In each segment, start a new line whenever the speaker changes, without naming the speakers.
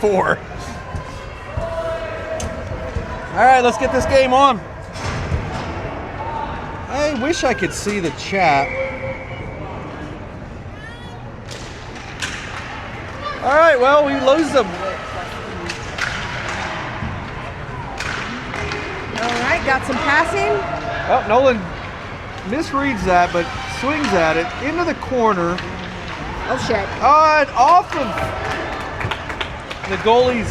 4. All right, let's get this game on. I wish I could see the chat. All right, well, we lose them.
All right, got some passing.
Oh, Nolan misreads that, but swings at it into the corner.
Oh, shit.
And off of the goalie's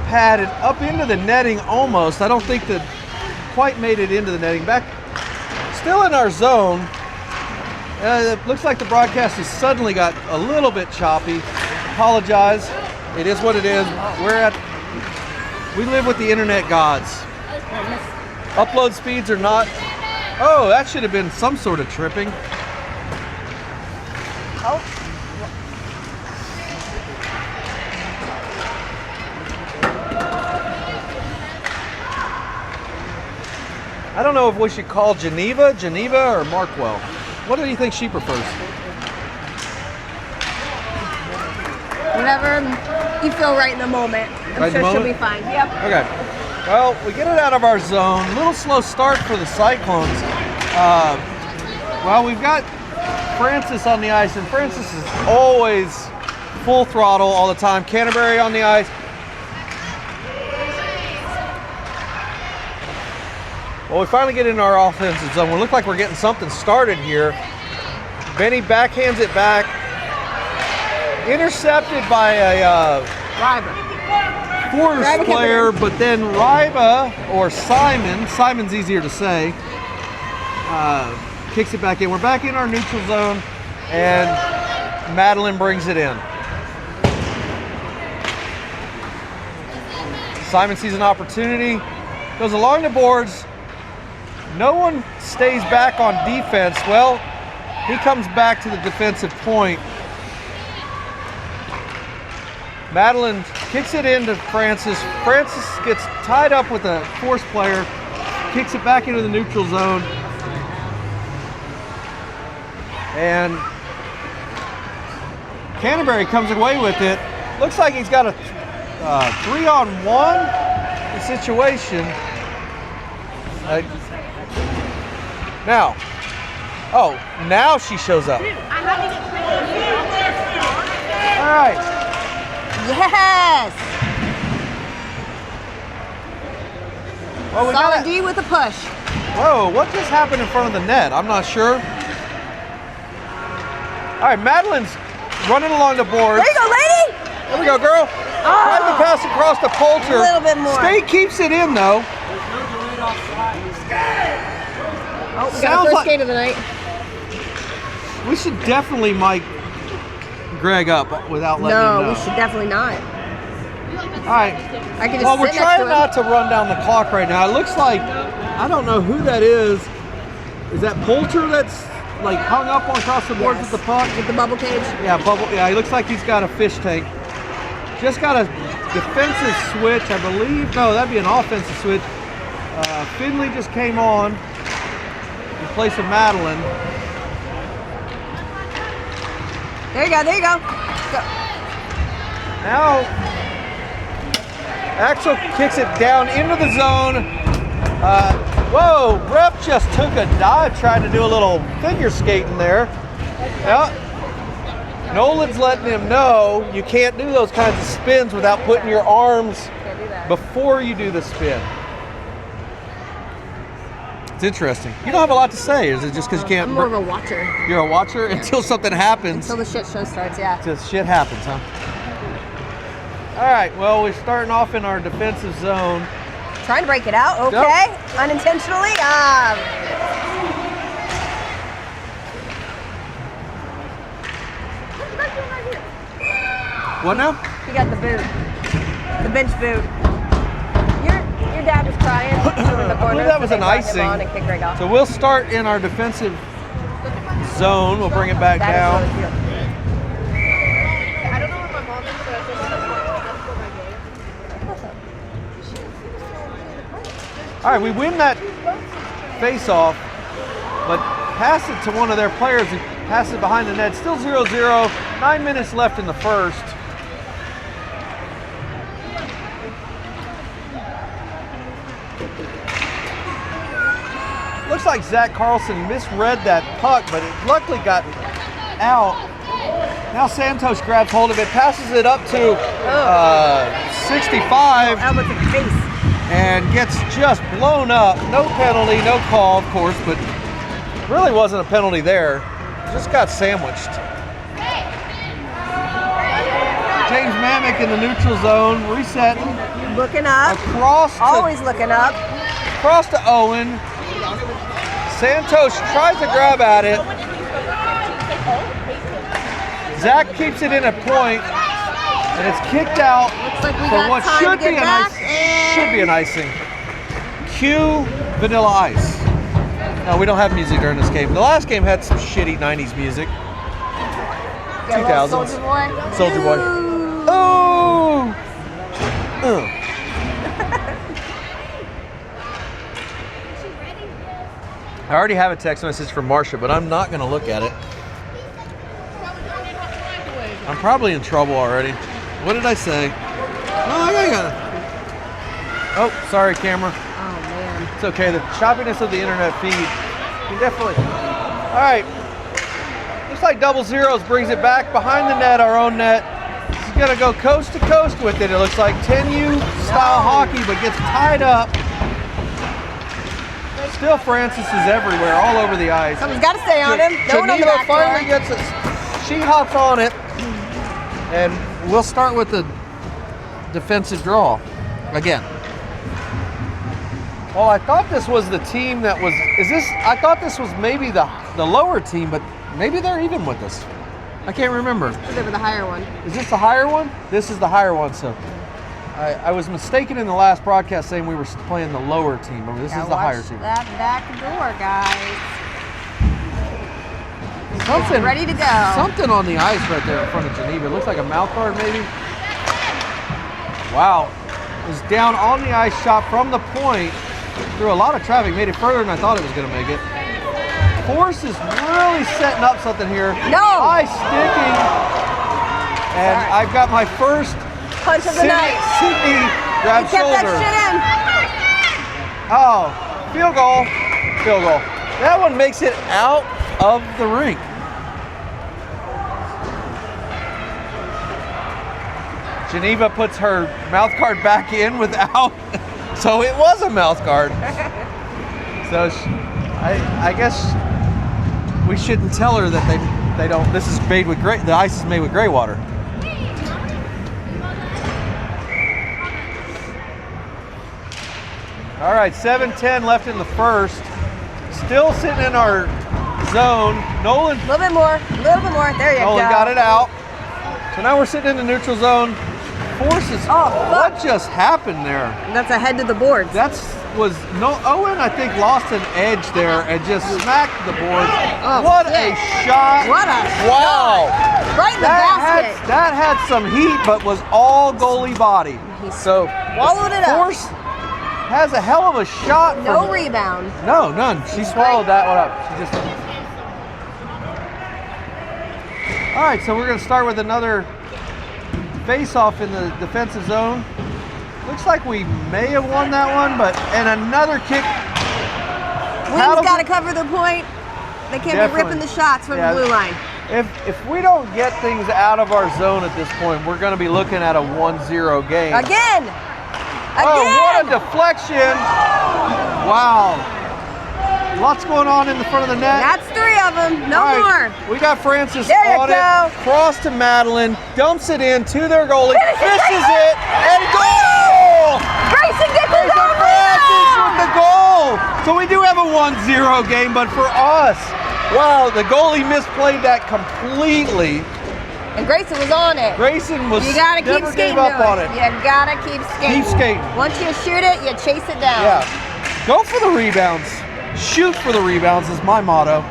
pad and up into the netting almost. I don't think that quite made it into the netting. Back, still in our zone. It looks like the broadcast has suddenly got a little bit choppy. Apologize. It is what it is. We live with the internet gods. Upload speeds are not. Oh, that should have been some sort of tripping.
Oh.
I don't know if we should call Geneva, or Markwell. What do you think she prefers?
Whatever you feel right in the moment. I'm sure she'll be fine. Yep.
Okay. Well, we get it out of our zone. A little slow start for the Cyclones. Well, we've got Francis on the ice, and Francis is always full throttle all the time. Canterbury on the ice. Well, we finally get in our offensive zone. We look like we're getting something started here. Benny backhands it back. Intercepted by a Force player, but then Ryba or Simon's easier to say, kicks it back in. We're back in our neutral zone, and Madeline brings it in. Simon sees an opportunity, goes along the boards. No one stays back on defense. Well, he comes back to the defensive point. Madeline kicks it into Francis. Francis gets tied up with a Force player, kicks it back into the neutral zone. And Canterbury comes away with it. Looks like he's got a 3-on-1 situation. Now she shows up. All right.
Yes!
Well,
Solid D with a push.
Whoa, what just happened in front of the net? I'm not sure. All right, Madeline's running along the board.
There you go, lady!
There we go, girl. Trying to pass across the Poulter.
A little bit more.
State keeps it in, though.
Oh, we got our first skate of the night.
We should definitely mic Greg up without letting him know.
No, we should definitely not.
All right.
I can just
well, we're
sit
trying
next to
not to run down the clock right now. It looks like, I don't know who that is. Is that Poulter that's like hung up on across the boards with the puck?
With the bubble cage?
Yeah, he looks like he's got a fish tank. Just got a defensive switch, I believe. No, that'd be an offensive switch. Finley just came on in place of Madeline.
There you go, there you go. Go.
Now, Axel kicks it down into the zone. Whoa, ref just took a dive, trying to do a little figure skating there. Yeah. Nolan's letting him know you can't do those kinds of spins without putting your arms before you do the spin. It's interesting. You don't have a lot to say, is it just because you can't?
I'm more of a watcher.
You're a watcher until something happens.
Until the shit show starts, yeah.
Just shit happens, huh? All right, well, we're starting off in our defensive zone.
Trying to break it out, okay. Nope. Unintentionally.
What now?
He got the boot. The bench boot. Your dad was crying in the corner.
I believe that was an icing.
And kick right off.
So we'll start in our defensive zone. We'll bring it back down.
I don't know where my mom is, but
All right, we win that face-off, but pass it to one of their players and pass it behind the net. Still 0-0, 9 minutes left in the first. looks like Zach Carlson misread that puck, but it luckily got out. Now Santos grabs hold of it, passes it up to 65,
Elbow to the face.
and gets just blown up. No penalty, no call, of course, but really wasn't a penalty there. Just got sandwiched. James Mamek in the neutral zone, resetting.
Looking up. Always looking up.
Across to Owen. Santos tries to grab at it. Zach keeps it in a point, and it's kicked out
Looks like we
for
got
what
time
should
to
be
get
an
back.
should be an icing. Cue Vanilla Ice. No, we don't have music during this game. The last game had some shitty 90s music. 2000s.
Soldier Boy.
Soldier Boy.
Ooh.
Oh! I already have a text message from Marcia, but I'm not going to look at it. I'm probably in trouble already. What did I say? Oh, I got it. Oh, sorry, camera.
Oh, man.
It's okay. The choppiness of the internet feed can definitely. All right. Looks like double zeros brings it back behind the net, our own net. He's going to go coast to coast with it. It looks like 10U style hockey, but gets tied up. Still, Francis is everywhere, all over the ice.
Someone's got to stay on him. No one on the
Geneva
back
finally
door.
gets it. She hops on it, and we'll start with the defensive draw again. Well, I thought this was the team that was. I thought this was maybe the lower team, but maybe they're even with us. I can't remember.
They were the higher one.
Is this the higher one? This is the higher one. So, I was mistaken in the last broadcast saying we were playing the lower team, but this is the higher team.
That back door, guys.
Something
ready to go.
Something on the ice right there in front of Geneva. It looks like a mouth guard, maybe. Wow. Is down on the ice, shot from the point. Through a lot of traffic, made it further than I thought it was going to make it. Force is really setting up something here.
No!
Eye sticking. And
Sorry.
I've got my first
Punch of the night.
Sydney grab
He kept
shoulder.
that shit in.
Oh, field goal. Field goal. That one makes it out of the rink. Geneva puts her mouth guard back in without, so it was a mouth guard. So I guess we shouldn't tell her that they don't. This is made with the ice is made with gray water. All right, 7:10 left in the first. Still sitting in our zone. Nolan.
A little bit more. There you
Nolan
go.
got it out. So now we're sitting in the neutral zone. Forces.
Oh, fuck.
What just happened there?
That's a head to the boards.
Owen, I think, lost an edge there and just smacked the board.
Oh,
what
shit.
a shot.
What a
Wow.
shot. Right in the basket.
That had some heat, but was all goalie body. So
swallowed it up.
Force has a hell of a shot.
No rebound.
No, none. She swallowed that one up. She just. All right, so we're going to start with another face-off in the defensive zone. Looks like we may have won that one, and another kick.
Wings got to cover the point. They can't be ripping the shots from the blue line.
If we don't get things out of our zone at this point, we're going to be looking at a 1-0 game.
Again.
Oh, what a deflection. Wow. Lots going on in the front of the net.
That's three of them. No
All right,
more.
We got Francis
There
on
you go.
it. Cross to Madeline. Dumps it in to their goalie.
Finishes
Fishes it. And goal!
Grayson gets his
Grayson
own
Francis with
rebound.
the goal. So we do have a 1-0 game, but for us, wow, the goalie misplayed that completely.
And Grayson was on it.
Grayson was
You gotta keep
never
skating
gave up
to
on
it.
it.
You gotta keep skating.
Keep skating.
Once you shoot it, you chase it down.
Yeah. Go for the rebounds. Shoot for the rebounds is my motto.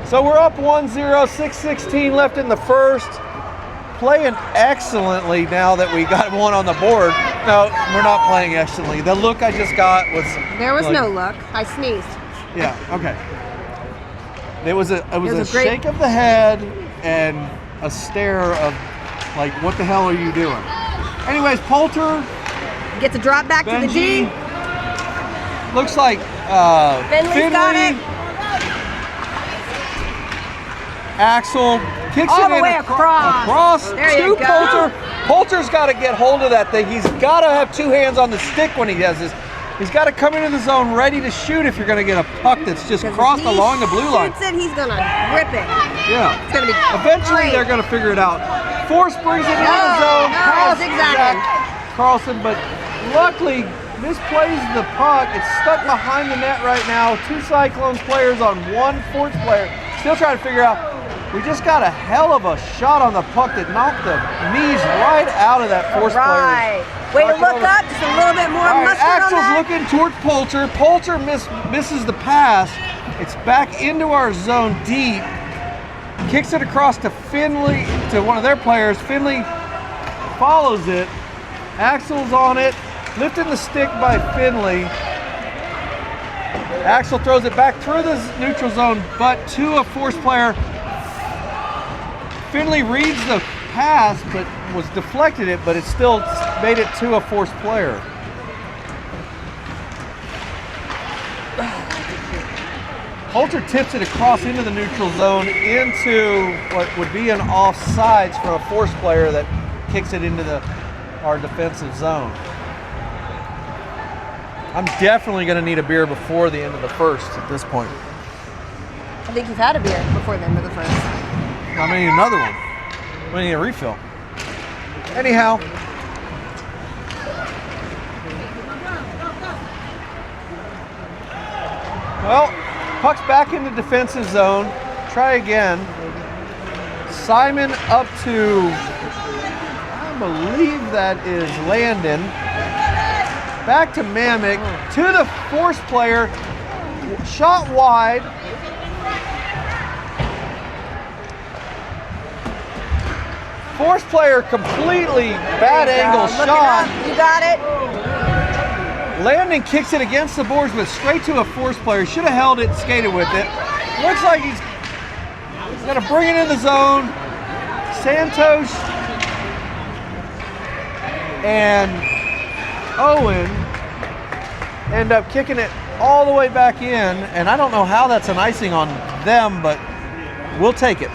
So we're up 1-0, 6:16 left in the first. Playing excellently now that we got one on the board. No, we're not playing excellently. The look I just got was.
There was
like,
no look. I sneezed.
Yeah. Okay. It was a
great-
shake of the head and a stare of like, what the hell are you doing? Anyways, Poulter,
Gets a drop back to the D.
Benji, looks like
Finley's got it.
Axel kicks
All
it
the
in
way across. There
to
you go.
Poulter. Poulter's got to get hold of that thing. He's got to have two hands on the stick when he does this. He's got to come into the zone ready to shoot if you're going to get a puck that's just crossed along the blue line.
Shoots it, he's going to rip it.
Yeah.
It's going to be
Eventually,
great.
they're going to figure it out. Force brings it into the zone.
No,
Past
zigzagging.
Zach Carlson, but luckily misplays the puck. It's stuck behind the net right now. Two Cyclones players on one Force player. Still trying to figure out. We just got a hell of a shot on the puck that knocked the knees right out of that Force player.
Way to look up, just a little bit more mustard
Axel's
on that.
looking towards Poulter. Poulter misses the pass. It's back into our zone deep. Kicks it across to Finley, to one of their players. Finley follows it. Axel's on it. Lifting the stick by Finley. Axel throws it back through the neutral zone, but to a Force player. Finley reads the pass, but was deflected it, but it still made it to a Force player. Poulter tips it across into the neutral zone into what would be an offsides from a Force player that kicks it into our defensive zone. I'm definitely going to need a beer before the end of the first at this point.
I think you've had a beer before the end of the first.
I'm going to need another one. I'm going to need a refill. Anyhow. Well, puck's back in the defensive zone. Try again. Simon up to, I believe that is Landon. Back to Mamek. To the Force player. Shot wide. Force player completely bad angle shot.
You got it.
Landon kicks it against the boards, but straight to a Force player. Should have held it, skated with it. Looks like he's going to bring it in the zone. Santos and Owen end up kicking it all the way back in, and I don't know how that's an icing on them, but we'll take it.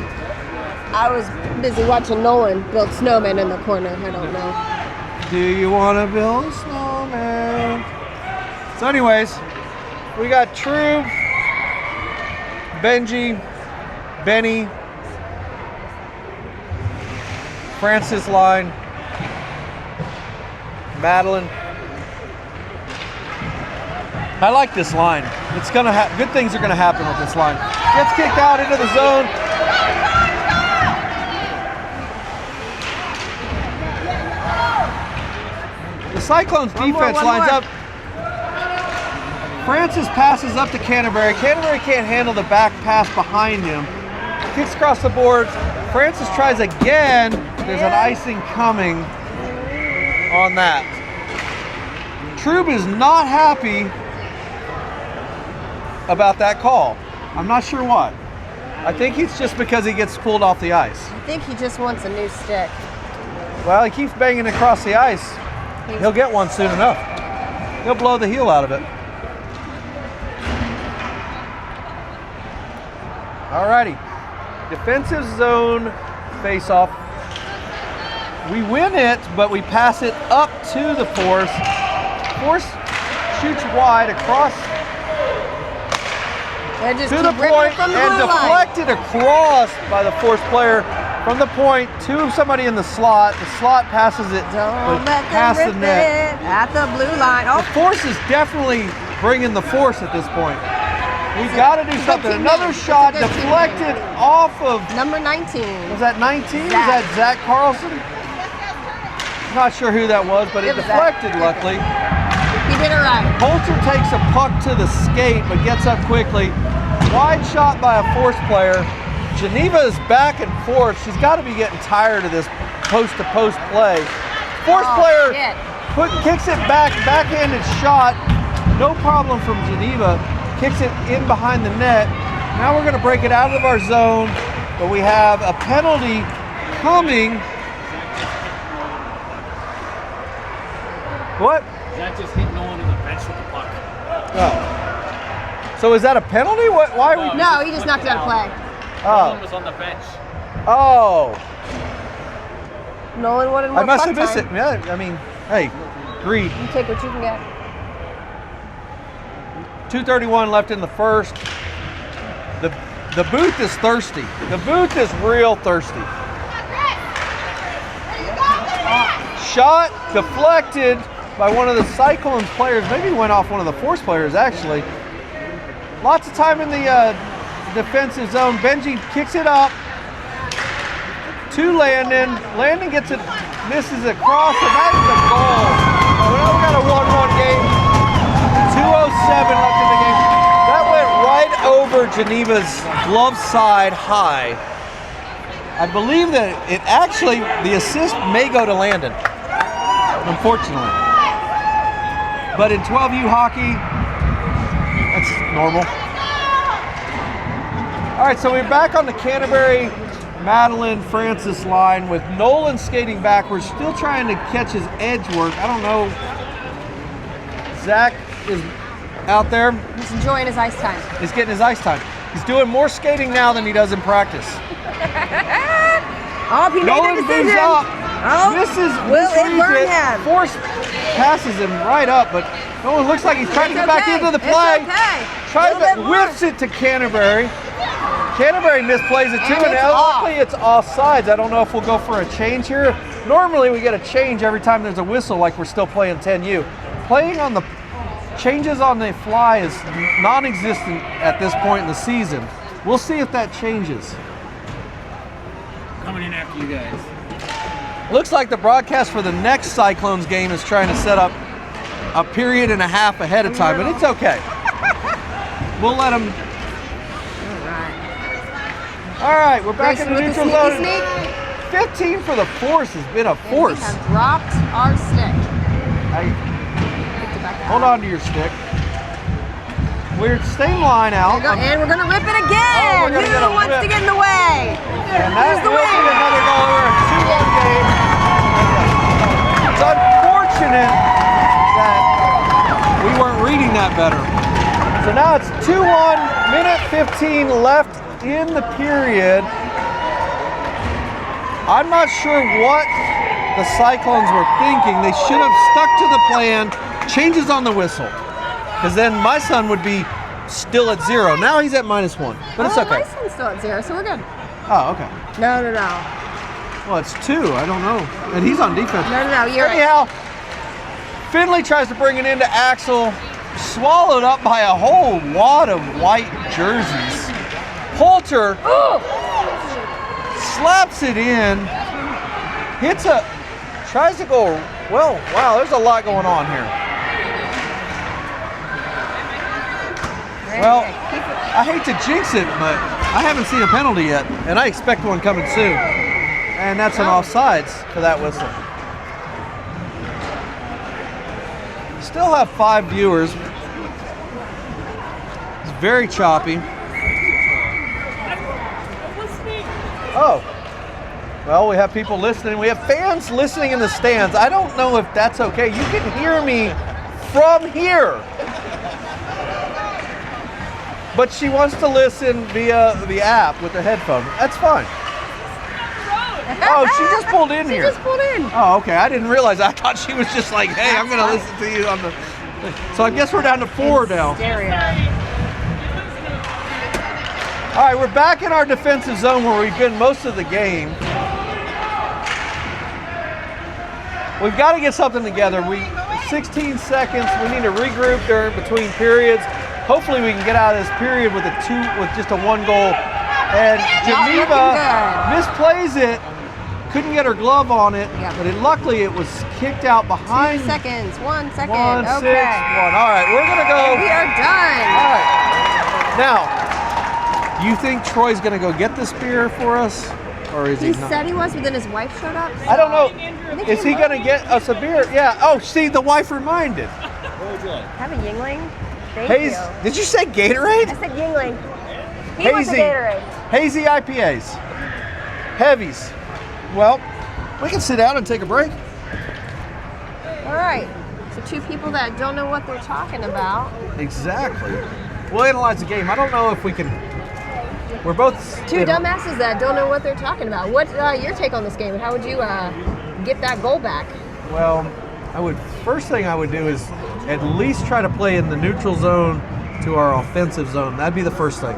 I was busy watching Nolan build snowmen in the corner. I don't know.
Do you want to build a snowman? So anyways, we got True, Benji, Benny, Francis line, Madeline. I like this line. It's gonna good things are gonna happen with this line. Gets kicked out into the zone. The Cyclones defense lines up. Francis passes up to Canterbury. Canterbury can't handle the back pass behind him. Kicks across the boards. Francis tries again. There's an icing coming on that. Trube is not happy about that call. I'm not sure why. I think it's just because he gets pulled off the ice.
I think he just wants a new stick.
Well, he keeps banging across the ice. He'll get one soon enough. He'll blow the heel out of it. Alrighty. Defensive zone face-off. We win it, but we pass it up to the Force. Force shoots wide across to the point and deflected across by the Force player from the point to somebody in the slot. The slot passes it past the net.
At the blue line. Oh.
The Force is definitely bringing the force at this point. We've got to do something. Another shot deflected off of
number 19.
Was that 19? Was that Zach Carlson? Not sure who that was, but it deflected, luckily.
He did it right.
Poulter takes a puck to the skate, but gets up quickly. Wide shot by a Force player. Geneva is back and forth. She's got to be getting tired of this post-to-post play. Force player kicks it back, backhanded shot. No problem from Geneva. Kicks it in behind the net. Now we're going to break it out of our zone, but we have a penalty coming. What?
That just hit no one in the bench with the puck.
Oh. So is that a penalty? What? Why are we?
No, he just knocked it out of play.
Nolan was on the bench.
Oh,
Nolan wanted more
I must
puck
have missed it.
time.
Yeah, I mean, hey, greed.
You take what you can get.
2:31 left in the first. The booth is thirsty. The booth is real thirsty. Shot deflected by one of the Cyclones players. Maybe went off one of the Force players, actually. Lots of time in the defensive zone. Benji kicks it up to Landon. Landon gets it, misses it across, and that is a goal. So now we got a 1-1 game. 2:07 left in the game. That went right over Geneva's glove side high. I believe that it actually, the assist may go to Landon, unfortunately. But in 12U hockey, that's normal. All right, so we're back on the Canterbury Madeline Francis line with Nolan skating backwards, still trying to catch his edge work. I don't know. Zach is out there.
He's enjoying his ice time.
He's getting his ice time. He's doing more skating now than he does in practice.
Oh, he made
Nolan
the
moves
decision.
up.
Oh, will it
misreads
burn
it.
him?
Force passes him right up, but Nolan looks like he's trying to get back into the play.
It's okay.
Tries
Little
to
bit more.
whips it to Canterbury. Canterbury misplays it too,
And
and
it's
luckily it's offsides. I don't know if we'll go for a change here. Normally we get a change every time there's a whistle, like we're still playing 10U. Playing on the changes on the fly is non-existent at this point in the season. We'll see if that changes.
Coming in after you guys.
Looks like the broadcast for the next Cyclones game is trying to set up a period and a half ahead of time, but it's okay. We'll let them. All right, we're back in the
Grayson with
neutral
the sneaky
zone.
sneak.
15 for the Force has been a
And
force.
we have dropped our stick. Picked it back
Hold
up.
on to your stick. We're staying line out.
There you go. And we're going to rip it
Oh,
again.
we're gonna get a
Who wants
rip.
to get in the way?
And that
Here's the
will be
win.
another goal. We're a 2-1 game. It's unfortunate that we weren't reading that better. So now it's 2-1, minute 15 left in the period. I'm not sure what the Cyclones were thinking. They should have stuck to the plan, changes on the whistle. Because then my son would be still at 0. Now he's at -1, but it's
Oh,
okay.
my son's still at 0, so we're good.
Oh, okay.
No.
Well, it's 2. I don't know. And he's on defense.
No. You're right.
Anyhow, Finley tries to bring it into Axel. Swallowed up by a whole wad of white jerseys. Poulter slaps it in. Tries to go, well, wow, there's a lot going on here. Well, I hate to jinx it, but I haven't seen a penalty yet, and I expect one coming soon. And that's an offsides for that whistle. Still have 5 viewers. It's very choppy. Oh. Well, we have people listening. We have fans listening in the stands. I don't know if that's okay. You can hear me from here. But she wants to listen via the app with the headphone. That's fine. Oh, she just pulled in here.
She just pulled in.
Oh, okay. I didn't realize. I thought she was just like, hey, I'm going to listen to you on the... So I guess we're down to 4 now.
Stereo.
All right, we're back in our defensive zone where we've been most of the game. We've got to get something together. 16 seconds. We need to regroup between periods. Hopefully we can get out of this period with just a 1 goal. And Geneva misplays it. Couldn't get her glove on it, but luckily it was kicked out behind.
2 seconds. 1 second.
1, 6, 1.
Okay.
All right, we're gonna go.
And we are done.
All right. Now, you think Troy's gonna go get the spear for us, or is he
He
not?
said he was, but then his wife showed up.
I don't know.
think
Is he gonna get us a beer? Yeah. Oh, see, the wife reminded.
Have a Yingling. Thank
Hazy.
you.
Did you say
I
Gatorade?
said Yingling. He wants a
Hazy.
Gatorade.
Hazy IPAs. Heavies. Well, we can sit down and take a break.
All right. So 2 people that don't know what they're talking about.
Exactly. we'll analyze the game. I don't know if we can. We're both
Two dumbasses that don't know what they're talking about. What's your take on this game, and how would you get that goal back?
Well, first thing I would do is at least try to play in the neutral zone to our offensive zone. That'd be the first thing.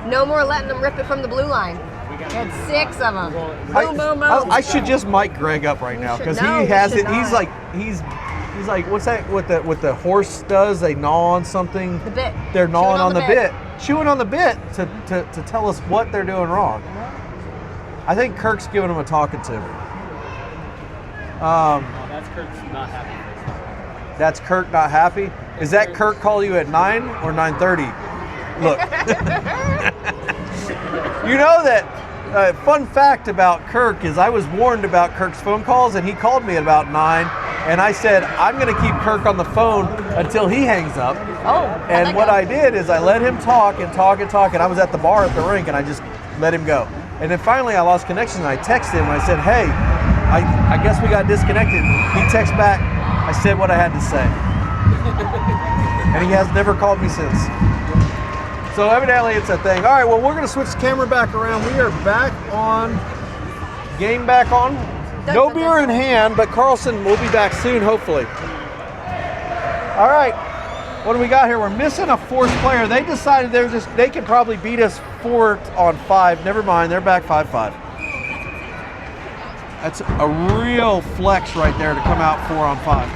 No more letting them rip it from the blue line. We had 6 of them. Boom, boom, boom.
I should just mic Greg up right now because he has it. He's like what's that? What the horse does? They gnaw on something.
The bit.
They're gnawing on the bit, chewing on the bit to tell us what they're doing wrong. I think Kirk's giving them a talking to.
That's Kirk's not happy.
That's Kirk not happy. Is that Kirk call you at 9 or 9:30? Look. You know that fun fact about Kirk is I was warned about Kirk's phone calls, and he called me at about 9, and I said, I'm going to keep Kirk on the phone until he hangs up.
Oh.
And what I did is I let him talk and talk and talk, and I was at the bar at the rink, and I just let him go. And then finally I lost connection, and I texted him, and I said, hey, I guess we got disconnected. He texted back, I said what I had to say. And he has never called me since. So evidently it's a thing. All right, well, we're going to switch the camera back around. We are back on, game back on. No beer in hand, but Carlson will be back soon, hopefully. All right, what do we got here? We're missing a 4th player. They decided they could probably beat us 4 on 5. Never mind, they're back 5-5. That's a real flex right there to come out 4 on 5.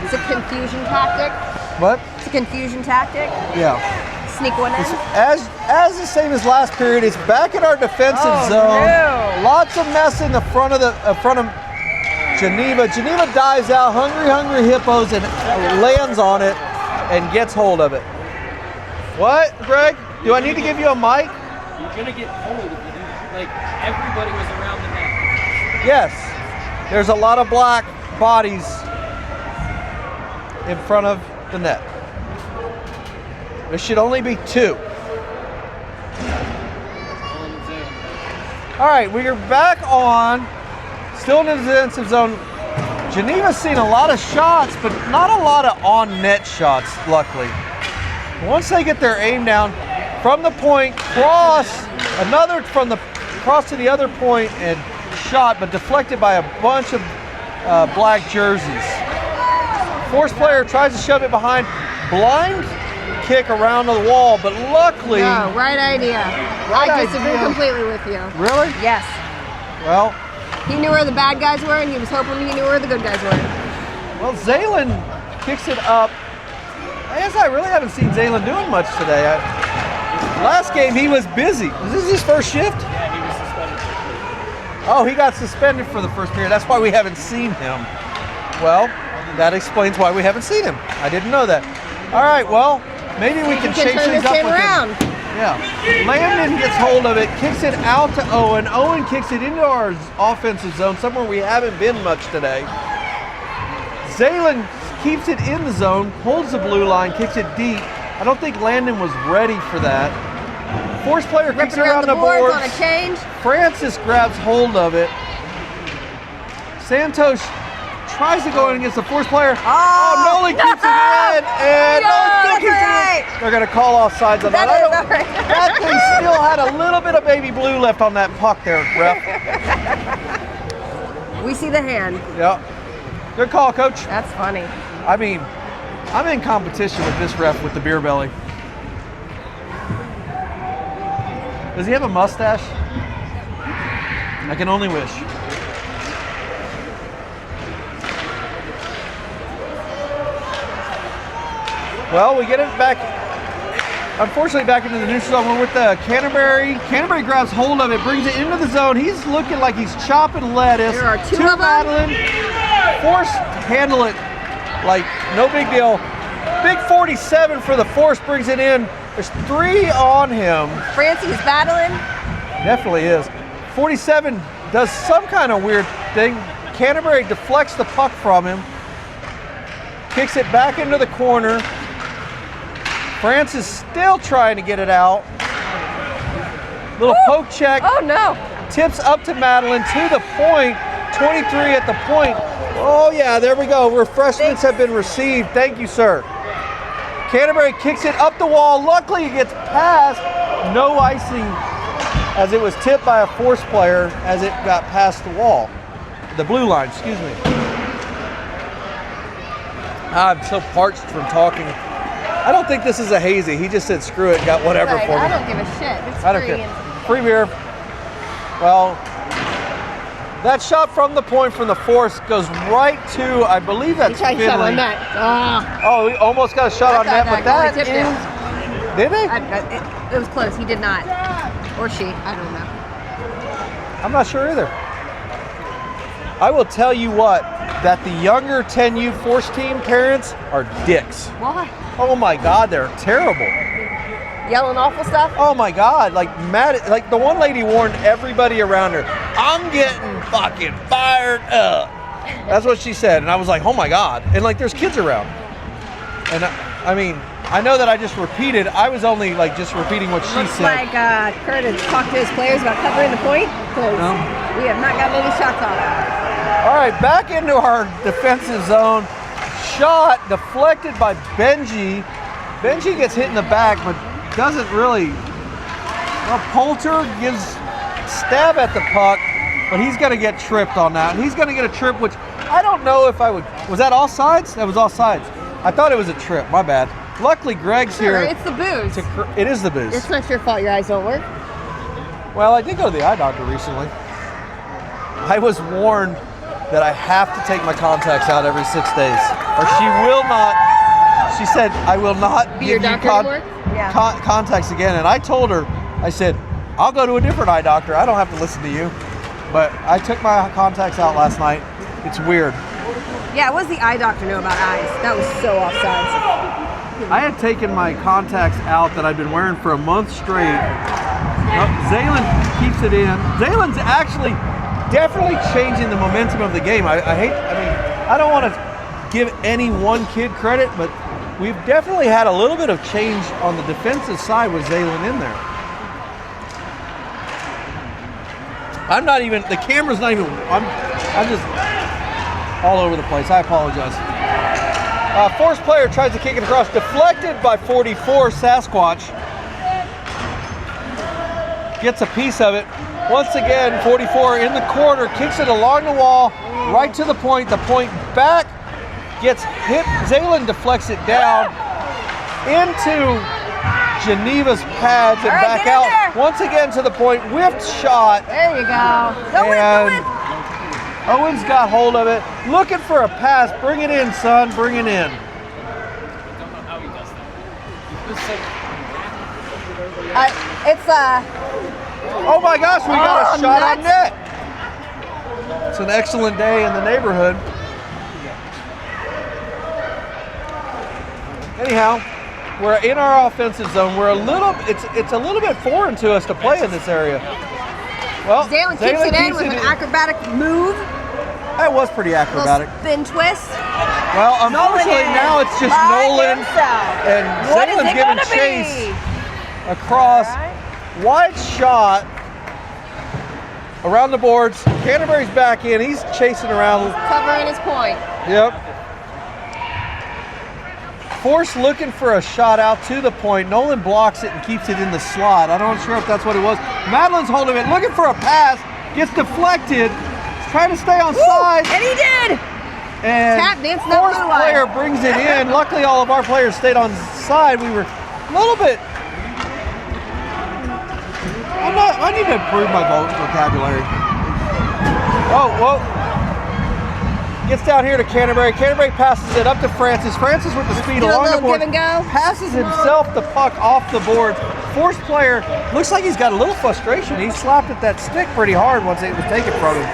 It's a confusion tactic.
What?
It's a confusion tactic.
Yeah.
Sneak one in.
As the same as last period, it's back in our defensive zone.
No.
Lots of mess in the front of Geneva. Geneva dives out, hungry hippos, and lands on it and gets hold of it. What, Greg? Do I need to give you a mic?
You're gonna get pulled if you do that. Like everybody was around the net.
Yes. There's a lot of black bodies in front of the net. There should only be 2. All right, we are back on, still in the defensive zone. Geneva's seen a lot of shots, but not a lot of on-net shots, luckily. Once they get their aim down, from the point, cross to the other point and shot, but deflected by a bunch of black jerseys. Force player tries to shove it behind, blind kick around the wall, but luckily...
No, right idea. I disagree completely with you.
Really?
Yes.
Well...
He knew where the bad guys were, and he was hoping he knew where the good guys were.
Well, Zaylen kicks it up. I guess I really haven't seen Zaylen doing much today. Last game, he was busy. Was this his first shift?
Yeah, he was suspended.
Oh, he got suspended for the first period. That's why we haven't seen him. Well, that explains why we haven't seen him. I didn't know that. All right, well, maybe we can change things up with him. Yeah. Landon gets hold of it, kicks it out to Owen. Owen kicks it into our offensive zone, somewhere we haven't been much today. Zaylen keeps it in the zone, holds the blue line, kicks it deep. I don't think Landon was ready for that. Force player kicks it around the boards.
On a change.
Francis grabs hold of it. Santos tries to go in against the force player. Oh, Noli keeps it in, and Noli still keeps it in. They're going to call offsides on that. That thing still had a little bit of baby blue left on that puck there, ref.
We see the hand.
Yeah. Good call, coach.
That's funny.
I mean, I'm in competition with this ref with the beer belly. Does he have a mustache? I can only wish. Well, we get it back, unfortunately, back into the neutral zone. We're with Canterbury. Canterbury grabs hold of it, brings it into the zone. He's looking like he's chopping lettuce.
There are 2 of them.
Madeline. Force handle it like no big deal. Big 47 for the Force brings it in. There's 3 on him.
Francie's battling.
Definitely is. 47 does some kind of weird thing. Canterbury deflects the puck from him. Kicks it back into the corner. Francis still trying to get it out. Little poke check.
Oh no.
Tips up to Madeline to the point. 23 at the point. Oh yeah, there we go. Refreshments have been received. Thank you, sir. Canterbury kicks it up the wall. Luckily, it gets past. No icing as it was tipped by a Force player as it got past the wall. The blue line, excuse me. I'm so parched from talking. I don't think this is a hazy. He just said screw it, got whatever
Right,
for me.
I don't give a shit. It's
I don't
free.
care. Free beer. Well, that shot from the point from the Force goes right to, I believe that's
He tried to shot
Finley.
on net. Ah.
Oh, he almost got a shot on net, but
goalie
that
tipped it.
did he?
It was close. He did not. Or she. I don't know.
I'm not sure either. I will tell you what, that the younger 10U Force team parents are dicks.
Why?
Oh my God, they're terrible.
Yelling awful stuff?
Oh my God, like mad, like the one lady warned everybody around her, I'm getting fucking fired up. That's what she said, and I was like, oh my God. And like there's kids around. And I mean, I know that I just repeated, I was only like just repeating what she
Looks
said.
like Kurt has talked to his players about covering the point, because we have not gotten any shots off.
All right, back into our defensive zone. Shot deflected by Benji. Benji gets hit in the back, but doesn't really. Well, Poulter gives stab at the puck, but he's going to get tripped on that. He's going to get a trip, which I don't know if I would. Was that all sides? That was all sides. I thought it was a trip. My bad. Luckily, Greg's
Sure,
here.
it's the booze.
It is the booze.
It's not your fault your eyes don't work.
Well, I did go to the eye doctor recently. I was warned that I have to take my contacts out every 6 days, or she will not. She said, I will not
Be your
give you
doctor anymore? Yeah.
contacts again. And I told her, I said, I'll go to a different eye doctor. I don't have to listen to you. But I took my contacts out last night. It's weird.
Yeah, what does the eye doctor know about eyes? That was so offsides.
I had taken my contacts out that I've been wearing for a month straight. Zaylen keeps it in. Zaylen's actually definitely changing the momentum of the game. I don't want to give any one kid credit, but we've definitely had a little bit of change on the defensive side with Zaylen in there. I'm not even, the camera's not even, I'm just all over the place. I apologize. Force player tries to kick it across, deflected by 44, Sasquatch. Gets a piece of it. Once again, 44 in the corner, kicks it along the wall, right to the point back, gets hit. Zaylen deflects it down into Geneva's pads and
All right,
back
get in
out.
there.
Once again to the point, whipped shot.
There you go. Go
And
with.
Owens got hold of it, looking for a pass. Bring it in, son, bring it in.
I don't know how he does that.
It's
Oh my gosh, we got a shot on
nuts.
net. It's an excellent day in the neighborhood. Anyhow, we're in our offensive zone. It's a little bit foreign to us to play in this area. Well,
Zaylen keeps it in with an acrobatic move,
That was pretty
little
acrobatic.
spin twist.
Well, unfortunately now it's just
By
Nolan
himself.
and
What is
Zaylen's
it
giving
gonna
chase
be?
across.
All right.
Wide shot around the boards. Canterbury's back in. He's chasing around.
Covering his point.
Yep. Force looking for a shot out to the point. Nolan blocks it and keeps it in the slot. I'm not sure if that's what it was. Madeline's holding it, looking for a pass. Gets deflected. Trying to stay on side.
And he did.
And
Tap dancing up
Force
the line.
player brings it in. Luckily, all of our players stayed on side. We were a little bit. I need to improve my vocabulary. Oh, whoa. Gets down here to Canterbury. Canterbury passes it up to Francis. Francis with the speed
Do a
along the
little
board.
give and go.
Passes himself the puck off the board. Force player looks like he's got a little frustration. He slapped at that stick pretty hard once it was taken from him.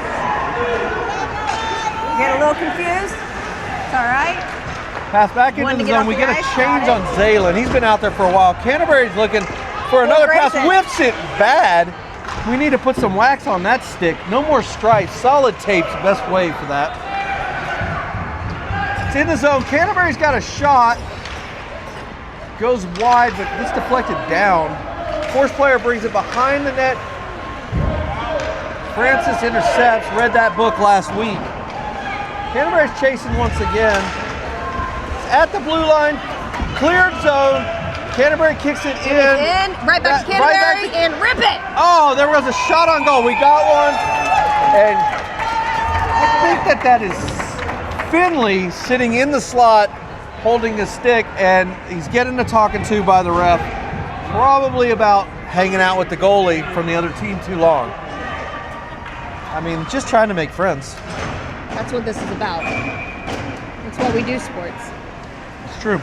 Get a little confused. It's all right.
Pass back into
Wanted
the
to get
zone.
off
We
the
get a
ice,
change
got
on Zaylen. He's been out there for a while. Canterbury's looking for another pass.
Grayson.
Whips it bad. We need to put some wax on that stick. No more stripes. Solid tape's the best way for that. It's in the zone. Canterbury's got a shot. Goes wide, but gets deflected down. Force player brings it behind the net. Francis intercepts. Read that book last week. Canterbury's chasing once again. It's at the blue line. Cleared zone. Canterbury kicks it in.
Right back to Canterbury, and rip it.
Oh, there was a shot on goal. We got one. And I think that is Finley sitting in the slot holding a stick, and he's getting the talking to by the ref. Probably about hanging out with the goalie from the other team too long. I mean, just trying to make friends.
That's what this is about. That's why we do sports.
It's true.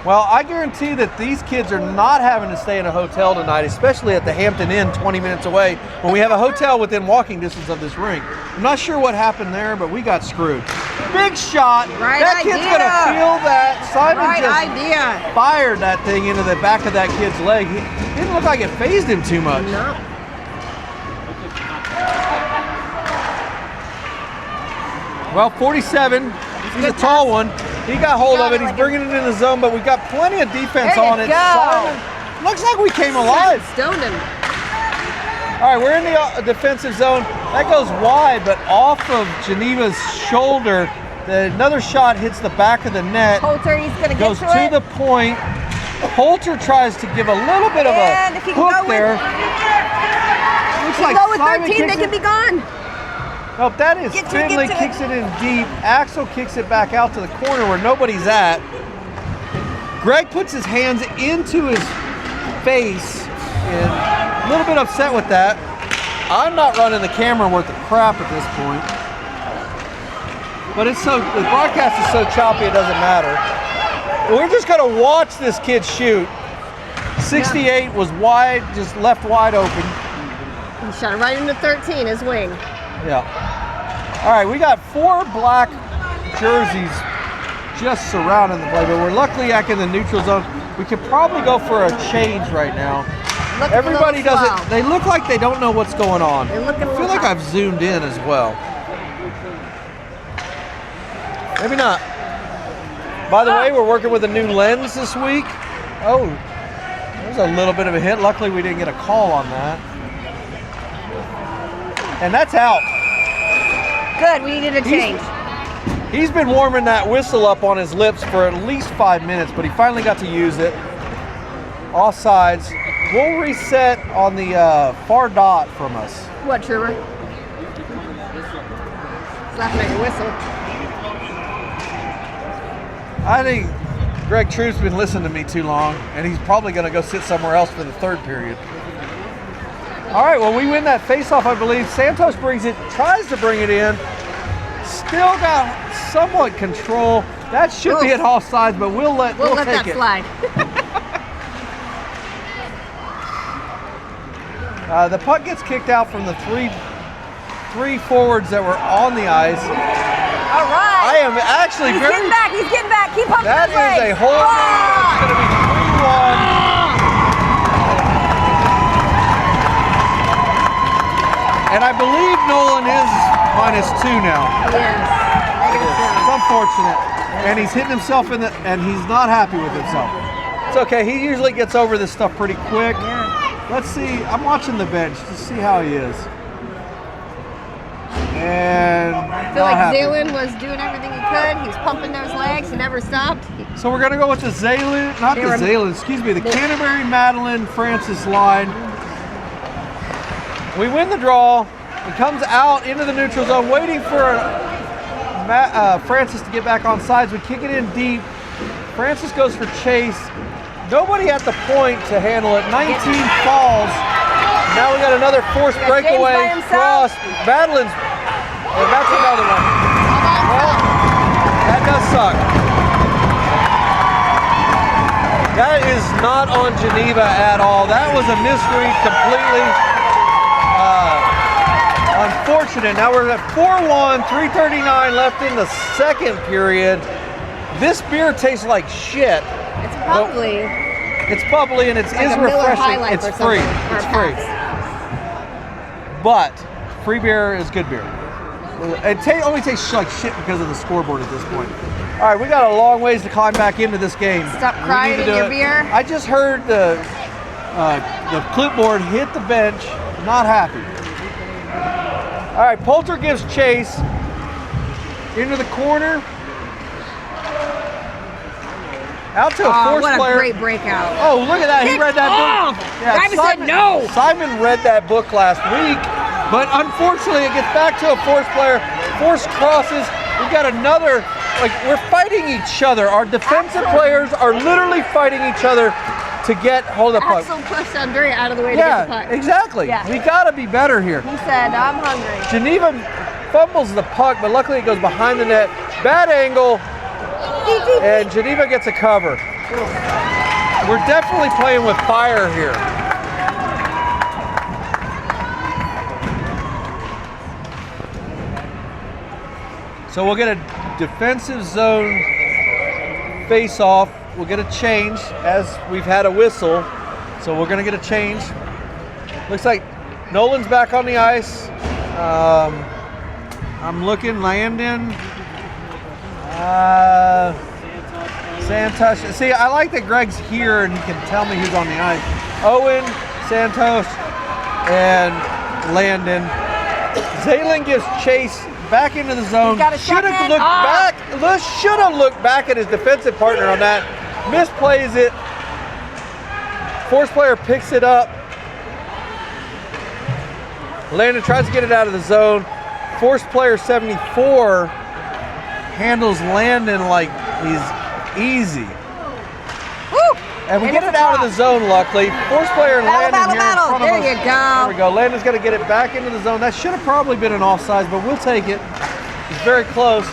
Well, I guarantee that these kids are not having to stay in a hotel tonight, especially at the Hampton Inn 20 minutes away, when we have a hotel within walking distance of this rink. I'm not sure what happened there, but we got screwed. Big shot. That kid's going to feel that. Simon just fired that thing into the back of that kid's leg. It didn't look like it phased him too much.
No.
Well, 47. He's a tall one. He got hold of it. He's bringing it in the zone, but we've got plenty of defense on it. Simon, looks like we came alive.
Stoned him.
All right, we're in the defensive zone. That goes wide, but off of Geneva's shoulder. Another shot hits the back of the net.
Poulter, he's going to get
goes to the point. Poulter tries to give a little bit of a hook there. Looks like
go with
Simon
13, they can be gone.
Nope, that is Finley kicks it in deep. Axel kicks it back out to the corner where nobody's at. Greg puts his hands into his face and a little bit upset with that. I'm not running the camera worth of crap at this point. But the broadcast is so choppy it doesn't matter. We're just gonna watch this kid shoot. 68 was wide, just left wide open.
He shot it right into 13, his wing.
Yeah. All right, we got 4 black jerseys just surrounding the play, but we're luckily back in the neutral zone. We could probably go for a change right now. Everybody doesn't. They look like they don't know what's going on. I feel like I've zoomed in as well. Maybe not. By the way, we're working with a new lens this week. Oh, there's a little bit of a hit. Luckily, we didn't get a call on that. And that's out.
Good, we needed a change.
He's been warming that whistle up on his lips for at least 5 minutes, but he finally got to use it. Offsides. We'll reset on the far dot from us.
What, Trooper? He's laughing at your whistle.
I think Greg Troop's been listening to me too long, and he's probably going to go sit somewhere else for the third period. All right, well, we win that face-off, I believe. Santos brings it, tries to bring it in. Still got somewhat control. That should be at offsides, but we'll take
that
it.
slide.
The puck gets kicked out from the three forwards that were on the ice.
All right.
I am actually
He's getting back. Keep pumping
that
those legs.
Is a whole. It's going to be 3-1. And I believe Nolan is -2 now.
Yes.
It's unfortunate. And he's hitting himself and he's not happy with himself. It's okay. He usually gets over this stuff pretty quick.
Yeah.
Let's see. I'm watching the bench to see how he is. And
I feel like Zaylen was doing everything he could. He was pumping those legs. He never stopped.
So we're going to go with the Canterbury Madeline Francis line. We win the draw. It comes out into the neutral zone, waiting for Francis to get back on sides. We kick it in deep. Francis goes for chase. Nobody at the point to handle it. 19 falls. Now we got another forced breakaway cross. Madeline's, and that's another one. Well, that does suck. That is not on Geneva at all. That was a misread completely. Unfortunate. Now we're at 4-1, 3:39 left in the second period. This beer tastes like shit.
It's bubbly.
It's bubbly and it
like
is refreshing. It's free. It's free. But free beer is good beer. It only tastes like shit because of the scoreboard at this point. All right, we got a long ways to climb back into this game.
Stop crying in your beer.
I just heard the clipboard hit the bench. Not happy. All right, Poulter gives chase into the corner. Out to a force
what
player.
a great breakout.
Oh, look at that. He read that book.
Simon said no.
Simon read that book last week, but unfortunately it gets back to a force player. Force crosses. We've got another, like, we're fighting each other. Our defensive players are literally fighting each other to get hold of the puck.
Axel pushed Andre out of the way to get the puck.
Exactly.
Yeah.
We got to be better here.
He said, I'm hungry.
Geneva fumbles the puck, but luckily it goes behind the net. Bad angle, and Geneva gets a cover. We're definitely playing with fire here. So we'll get a defensive zone face-off. We'll get a change as we've had a whistle. So we're going to get a change. Looks like Nolan's back on the ice. I'm looking, Landon. Santos. See, I like that Greg's here and he can tell me who's on the ice. Owen, Santos, and Landon. Zaylen gives chase back into the zone. Should have looked back. Should have looked back at his defensive partner on that. Misplays it. Force player picks it up. Landon tries to get it out of the zone. Force player 74 handles Landon like he's easy.
Woo!
And we get it out of the zone, luckily. Force player Landon here in front of us.
There you go.
There we go. Landon's got to get it back into the zone. That should have probably been an offsides, but we'll take it. It's very close.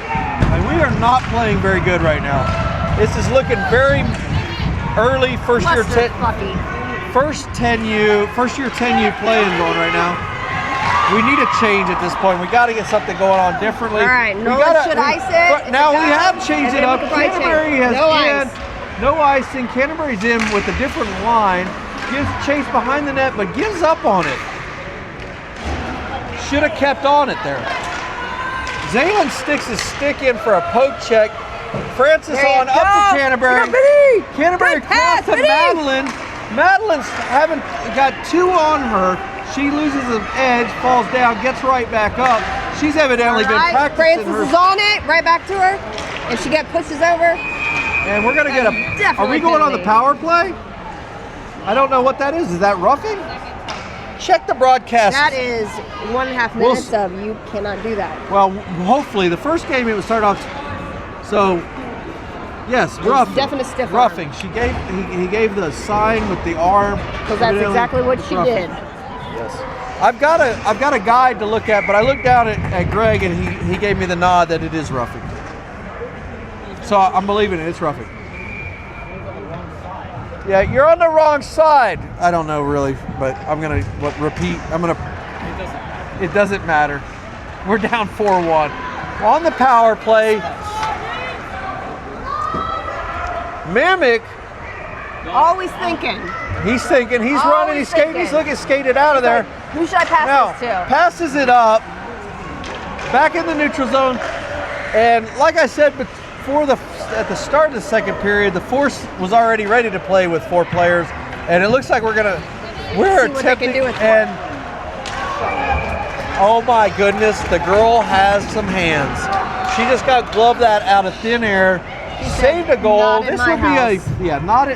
And we are not playing very good right now. This is looking very early first year 10U playing going right now. We need a change at this point. We got to get something going on differently.
All right, should ice it?
Now we have changed it up. Canterbury has no icing. Canterbury's in with a different line. Gives chase behind the net, but gives up on it. Should have kept on it there. Zaylen sticks his stick in for a poke check. Francis on up to Canterbury. Canterbury cross to Madeline. Madeline's got two on her. She loses an edge, falls down, gets right back up. She's evidently been practicing.
Francis is on it, right back to her, and she pushes over.
And we're gonna get are we going on the power play? I don't know what that is. Is that roughing? Check the broadcast.
That is 1.5 minutes of you cannot do that.
Well, hopefully the first game it would start off. So, yes, roughing.
Definite stiff
roughing. He gave the sign with the arm.
Because that's exactly what she did.
Yes. I've got a guide to look at, but I looked down at Greg and he gave me the nod that it is roughing. So I'm believing it. It's roughing. Yeah, you're on the wrong side. I don't know really, but I'm gonna repeat. It doesn't matter. We're down 4-1 on the power play. Mimic.
Always thinking.
He's thinking. He's running. He's skating. He's looking skated out of there.
Who should I pass this to?
Passes it up. Back in the neutral zone. And like I said, at the start of the second period, the Force was already ready to play with 4 players, and it looks like we're attempting. And oh my goodness, the girl has some hands. She just got gloved that out of thin air. Saved a goal. This would be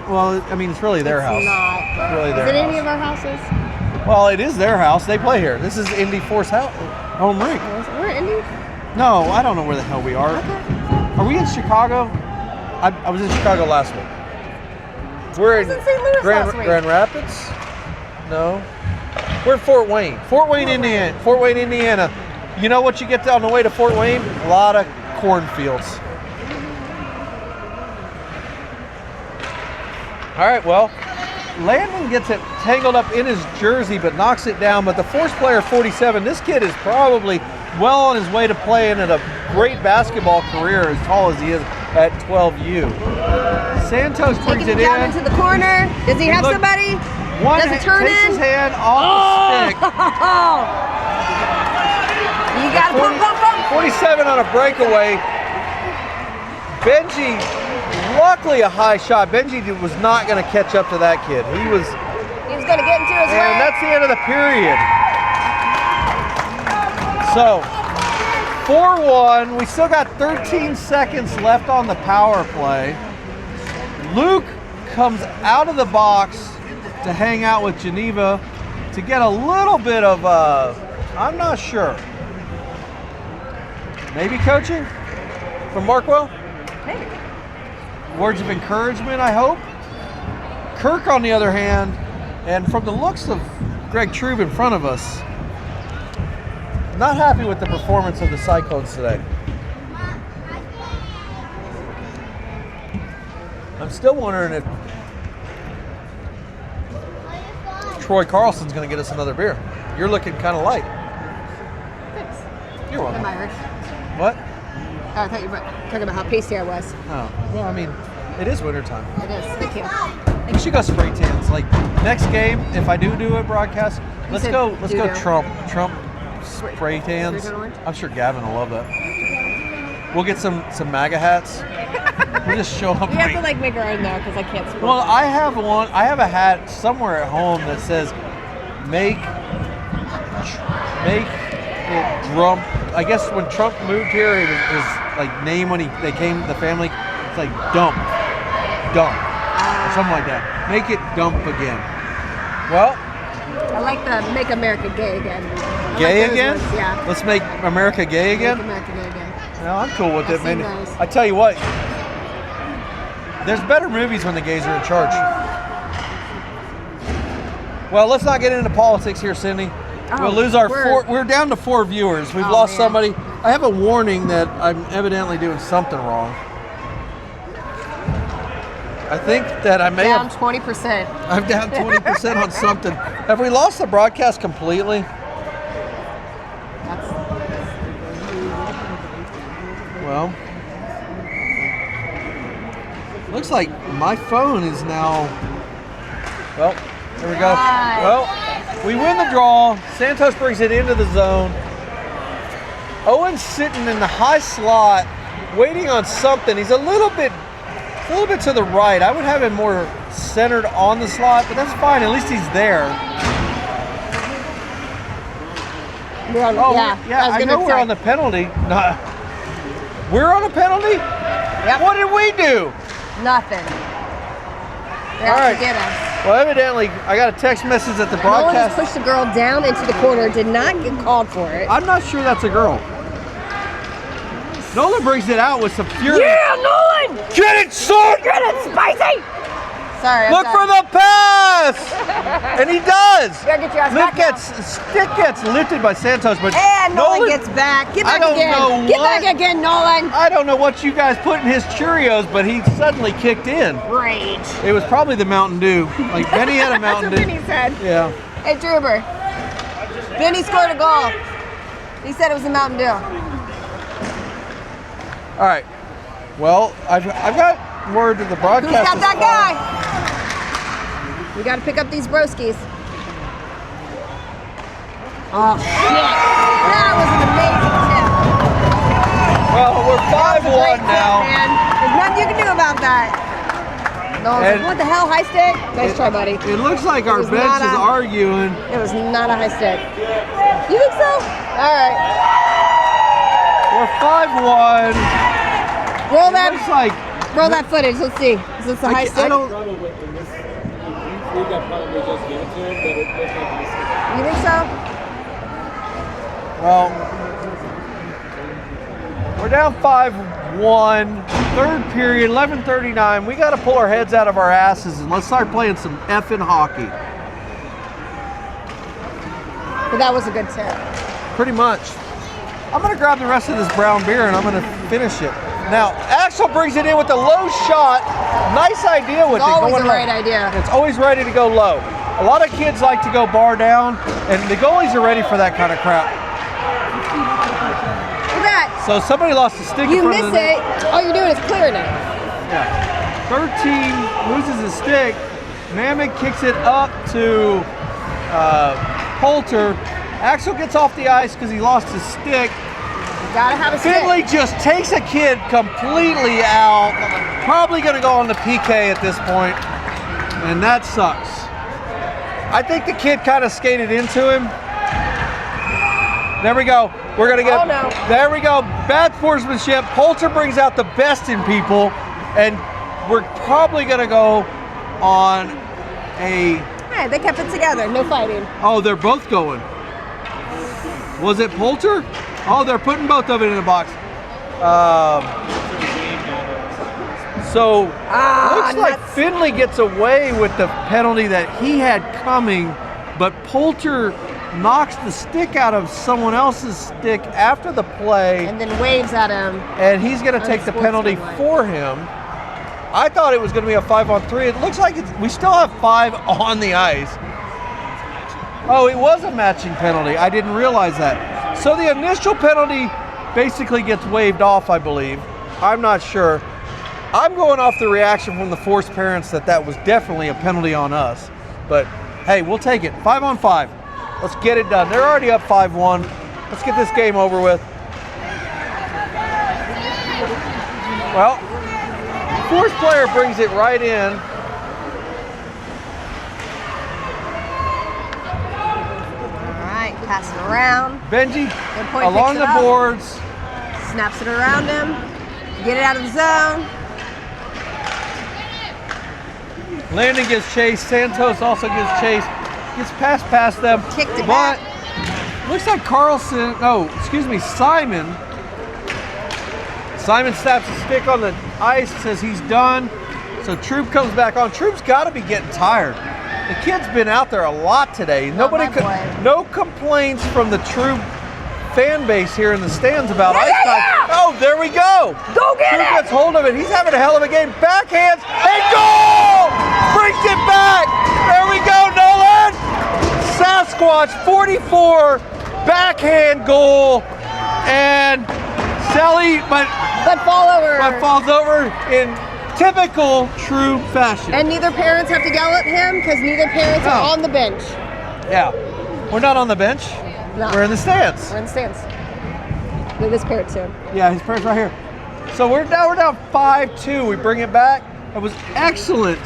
well, I mean, it's really their house.
Not.
It's really their
house. Is it
house.
any of our houses?
Well, it is their house. They play here. This is Indy Force home rink.
We're Indy?
No, I don't know where the hell we are.
Okay.
Are we in Chicago? I was in Chicago last week. We're in
St. Louis last week.
Grand Rapids? No. We're in Fort Wayne. Fort Wayne, Indiana. You know what you get on the way to Fort Wayne? A lot of cornfields. All right, well, Landon gets it tangled up in his jersey but knocks it down. But the Force player 47, this kid is probably well on his way to playing at a great basketball career as tall as he is at 12U. Santos brings it
down
in.
Into the corner. Does he have somebody? Does it turn
takes
in?
his hand off the stick.
You got to pump.
47 on a breakaway. Benji, luckily a high shot. Benji was not going to catch up to that kid. He was
going to get into his way.
And that's the end of the period. So, 4-1. We still got 13 seconds left on the power play. Luke comes out of the box to hang out with Geneva to get a little bit of, I'm not sure. Maybe coaching from Markwell?
Maybe.
Words of encouragement, I hope. Kirk, on the other hand, and from the looks of Greg Trube in front of us, not happy with the performance of the Cyclones today. I'm still wondering if Troy Carlson's going to get us another beer. You're looking kind of light.
Thanks.
You're welcome.
Am I Irish?
What?
Oh, I thought you were talking about how pasty I was.
Oh, well, I mean, it is wintertime.
It is. Thank you.
We should go spray tans. Like next game, if I do a broadcast, let's go Trump spray tans. I'm sure Gavin will love that. We'll get some MAGA hats. We'll just show up.
We have to like make our own though, because I can't spray.
Well, I have one. I have a hat somewhere at home that says make it Trump. I guess when Trump moved here, it was his like name when the family. It's like dump, or something like that. Make it dump again. Well,
I like the Make America Gay Again.
Gay
like
again?
ones, yeah.
Let's make America gay again?
Make America Gay Again.
Well, I'm cool with
I've
it, man.
seen those.
I tell you what, there's better movies when the gays are in charge. Well, let's not get into politics here, Cindy. We'll lose our we're down to 4 viewers. We've lost somebody. I have a warning that I'm evidently doing something wrong. I think that I may
down
have
20%.
I'm down 20% on something. Have we lost the broadcast completely? Well, looks like my phone is now. Well, there we go. Well, we win the draw. Santos brings it into the zone. Owen's sitting in the high slot, waiting on something. He's a little bit to the right. I would have him more centered on the slot, but that's fine. At least he's there. I know we're on the penalty. No, we're on a penalty?
Yep.
What did we do?
Nothing. They
All
have
right.
to get us.
Well, evidently, I got a text message at the
Nolan
broadcast.
just pushed the girl down into the corner, did not get called for it.
I'm not sure that's a girl. Nolan brings it out with some fury.
Yeah, Nolan!
Get it, son!
Get it, spicy! Sorry,
Look for the pass! And he does!
You gotta get your ass back now.
Stick gets lifted by Santos, but
And Nolan gets back. Get back again. Get back again, Nolan.
I don't know what you guys put in his Cheerios, but he suddenly kicked in.
Rage.
It was probably the Mountain Dew. Like Benny had a Mountain Dew.
That's what Benny said.
Yeah.
Hey, Truber. Benny scored a goal. He said it was a Mountain Dew.
All right. Well, I've got word to the broadcast.
Who's got that guy? We got to pick up these broskies. Oh, shit. That was an amazing tip.
Well, we're 5-1 now.
Man. There's nothing you can do about that. No, like, what the hell, high stick? Nice try, buddy.
It looks like our bench is arguing.
It was not a high stick. You think so? All right.
We're 5-1.
Roll that.
Looks like
roll that footage. Let's see. Is this a high stick?
I don't.
We got probably just give it to him, but it looks like he's
You think so?
Well, we're down 5-1. Third period, 11:39. We got to pull our heads out of our asses and let's start playing some effing hockey.
But that was a good tip.
Pretty much. I'm going to grab the rest of this brown beer and I'm going to finish it. Now, Axel brings it in with a low shot. Nice idea with
It's
it.
always
going
the right
low.
idea.
It's always ready to go low. A lot of kids like to go bar down, and the goalies are ready for that kind of crap.
Look at that.
So somebody lost a stick in
You
front
miss
of the net.
it. All you're doing is clearing it.
Yeah. 13 loses his stick. Mamet kicks it up to Poulter. Axel gets off the ice because he lost his stick.
You gotta have a stick.
Finley just takes a kid completely out. Probably going to go on the PK at this point, and that sucks. I think the kid kind of skated into him. There we go. We're gonna get.
Oh, no.
There we go. Bad sportsmanship. Poulter brings out the best in people, and we're probably gonna go on a.
Hey, they kept it together. No fighting.
Oh, they're both going. Was it Poulter? Oh, they're putting both of it in a box. So looks like
nuts.
Finley gets away with the penalty that he had coming, but Poulter knocks the stick out of someone else's stick after the play,
And then waves at him.
and he's going to take the penalty for him. I thought it was going to be a 5-on-3. It looks like we still have 5 on the ice. Oh, it was a matching penalty. I didn't realize that. So the initial penalty basically gets waved off, I believe. I'm not sure. I'm going off the reaction from the forced parents that was definitely a penalty on us. But hey, we'll take it. 5-on-5. Let's get it done. They're already up 5-1. Let's get this game over with. Well, fourth player brings it right in.
All right, pass it around.
Benji
Good point,
along
picks
the
it up.
boards.
Snaps it around him. Get it out of the zone.
Landon gets chased. Santos also gets chased. Gets past them.
Kicked it
but
back.
looks like Carlson. No, excuse me, Simon. Simon snaps a stick on the ice. Says he's done. So Troop comes back on. Troop's got to be getting tired. The kid's been out there a lot today.
my boy.
No complaints from the Troop fan base here in the stands about
Yeah,
ice
yeah,
time.
yeah.
Oh, there we go.
Go get
Troop
it.
gets hold of it. He's having a hell of a game. Backhands and goal! Brings it back. There we go, Nolan. Sasquatch 44 backhand goal, and Sally, but
fall over.
falls over in typical True fashion.
And neither parents have to yell at him because neither parents
No.
are on the bench.
Yeah, we're not on the bench.
No.
We're in the stands.
We're in the stands. Look at this parent too.
Yeah, his parents right here. So we're down 5-2. We bring it back. It was excellent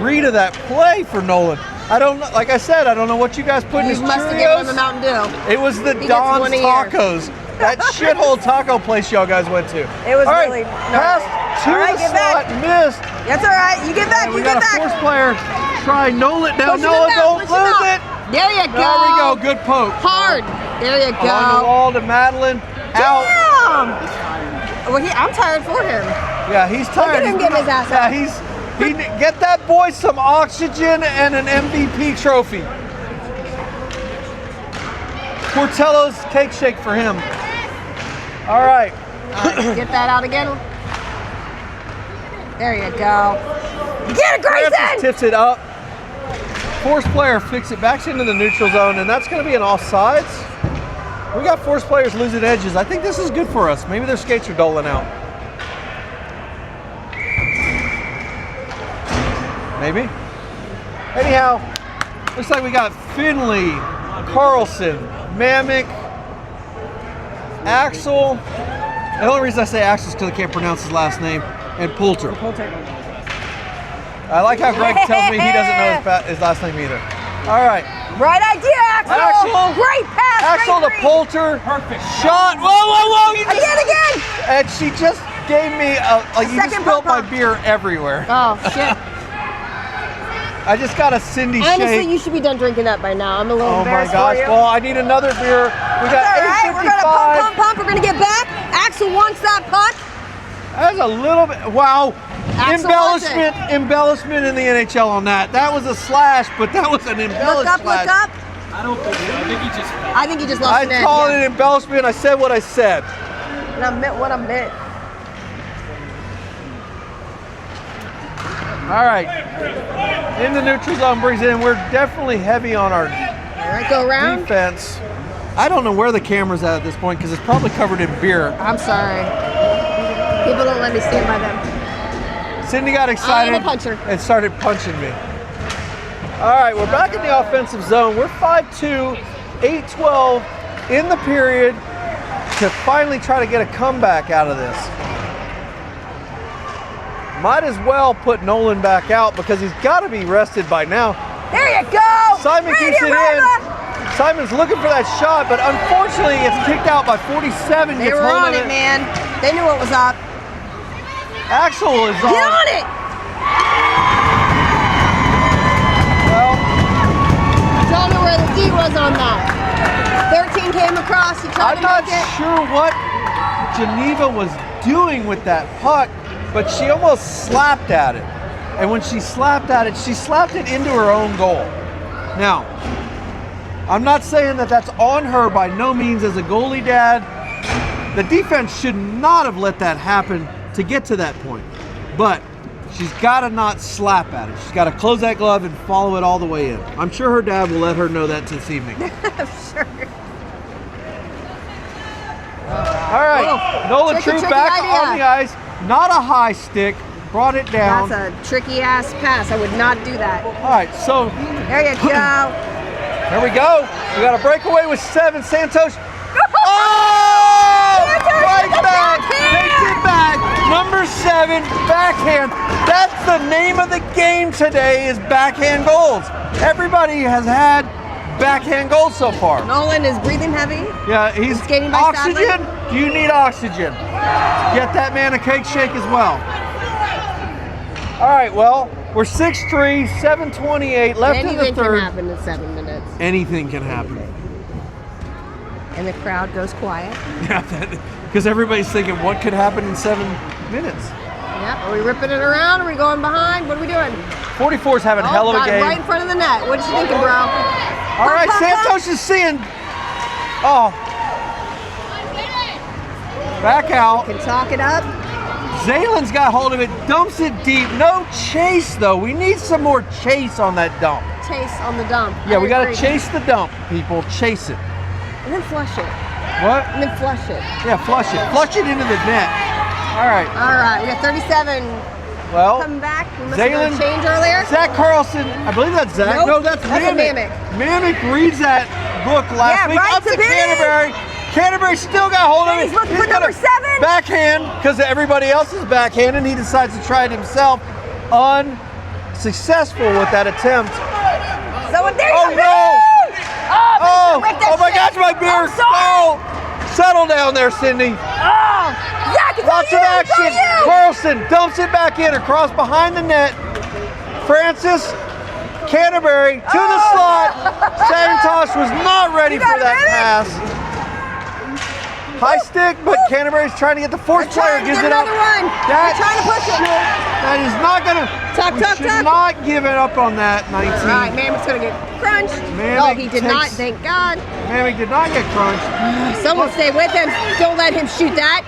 read of that play for Nolan. I don't know, like I said, I don't know what you guys put in
You
his
must have given him a
Cheerios.
Mountain Dew.
It was the
He gets
Don's
one a year.
Tacos. That shithole taco place y'all guys went to.
It was
All right,
really
pass
gnarly.
to
All right,
the
get
slot,
back.
missed.
That's all right. You get back.
And
You
we got
get
a
back.
force player. Try Nolan down.
Push him
Nolan,
out,
don't
push him
lose
out.
it.
There you go.
There we go. Good poke.
Hard. There you go.
Along the wall to Madeline. Out.
Damn. Well, I'm tired for him.
Yeah, he's tired.
him getting his ass
Yeah,
out.
get that boy some oxygen and an MVP trophy. Portello's cake shake for him. All right.
All right, get that out again. There you go. Get it,
Francis
Grayson!
tips it up. Force player flicks it back into the neutral zone, and that's going to be an offsides. We got force players losing edges. I think this is good for us. Maybe their skates are doling out. Maybe. Anyhow, looks like we got Finley, Carlson, Mamek, Axel. The only reason I say Axel is because I can't pronounce his last name, and Poulter. I like how Greg tells me he doesn't know his last name either. All right.
Right idea, Axel!
Axel.
Great pass!
Axel to
great
Poulter.
Perfect.
Shot. Whoa. You just,
Again!
and she just gave me like you just
second
spilled my
pump.
beer everywhere.
Oh, shit.
I just got a Cindy
Honestly,
shake.
you should be done drinking that by now. I'm a little
Oh my
embarrassed
gosh.
for you.
Well, I need another beer. We got
All right, we're gonna
8:55.
pump. We're gonna get back. Axel wants that puck.
That's a little bit. Wow.
Axel wants
Embellishment in the NHL on that. That was a slash, but that was an embellished
Look
slash.
up.
I don't think so. I think he just fell.
I think he just lost
I
an edge.
called it embellishment. I said what I said.
And I meant what I meant.
All right. In the neutral zone brings it in. We're definitely heavy on our
All right, go around.
defense. I don't know where the camera's at this point because it's probably covered in beer.
I'm sorry. People don't let me stand by them.
Cindy got excited
I am a puncher.
and started punching me. All right, we're back in the offensive zone. We're 5-2, 8-12 in the period to finally try to get a comeback out of this. Might as well put Nolan back out because he's got to be rested by now.
There you go.
Simon
Randy
keeps it in.
Aranda.
Simon's looking for that shot, but unfortunately it's kicked out by 47.
They were on it, man. They knew what was up.
Axel is on.
Get on it!
Well,
Tell me where the D was on that. 13 came across. He tried
I'm
to
not
make it.
sure what Geneva was doing with that puck, but she almost slapped at it. And when she slapped at it, she slapped it into her own goal. Now, I'm not saying that that's on her by no means as a goalie dad. The defense should not have let that happen to get to that point. But she's got to not slap at it. She's got to close that glove and follow it all the way in. I'm sure her dad will let her know that this evening.
Sure.
All right, Nola Troop back on the ice. Not a high stick. Brought it down.
That's a tricky ass pass. I would not do that.
All right, so
There you go.
here we go. We got a breakaway with 7. Santos. Oh!
Santos
Right
with the
back.
backhand!
Takes it back. Number 7, backhand. That's the name of the game today is backhand goals. Everybody has had backhand goals so far.
Nolan is breathing heavy.
Yeah, he's
skating by
oxygen. Do you need oxygen? Get that man a cake shake as well. All right, well, we're 6-3, 7:28 left in the
Anything can
third.
happen in 7 minutes.
Anything can happen.
And the crowd goes quiet.
Yeah, because everybody's thinking, what could happen in 7 minutes?
Yep. Are we ripping it around? Are we going behind? What are we doing?
44's having a hell of a
got it
game.
right in front of the net. What you thinking, bro?
All right, Santos is seeing. Oh. Back out.
Can talk it up.
Zalen's got hold of it, dumps it deep. No chase, though. We need some more chase on that dump.
Chase on the dump.
Yeah,
I
we got to
agree.
chase the dump, people. Chase it.
And then flush it.
What?
And then flush it.
Yeah, flush it. Flush it into the net. All right.
All right. We got 37
Well,
coming back. We must have done a
Zalen,
change earlier.
Zach Carlson, I believe that's Zach.
Nope,
No, that's
that's a
Mamek.
Mamek.
Mamek reads that book last
Yeah,
week.
right
Up to
to Benny.
Canterbury. Canterbury still got hold of it.
Benny's looking for
got
number
a
7.
Backhand, because everybody else is backhand, and he decides to try it himself. Unsuccessful with that attempt.
So there you
Oh,
go.
no.
Oh, break that
Oh my
shit.
gosh, my beer.
I'm sorry.
Oh, settle down there, Cindy.
Oh, Zach, it's
Lots
on
of
you.
action.
It's on you.
Carlson dumps it back in across behind the net. Francis Canterbury to the slot. Santos was not ready
You
for
got
that
it,
pass. High stick, but Canterbury's trying to get the fourth
They're
player.
trying to
Gives
get
it up.
another one.
That
They're trying to push it.
That is not gonna.
Tuck,
we
tuck,
should
tuck.
not give it up on that. 19.
All right, Mammoth's gonna get crunched.
Mamek
No, he did not.
takes-
Thank God.
Mamek did not get crunched.
Someone stay with him. Don't let him shoot that.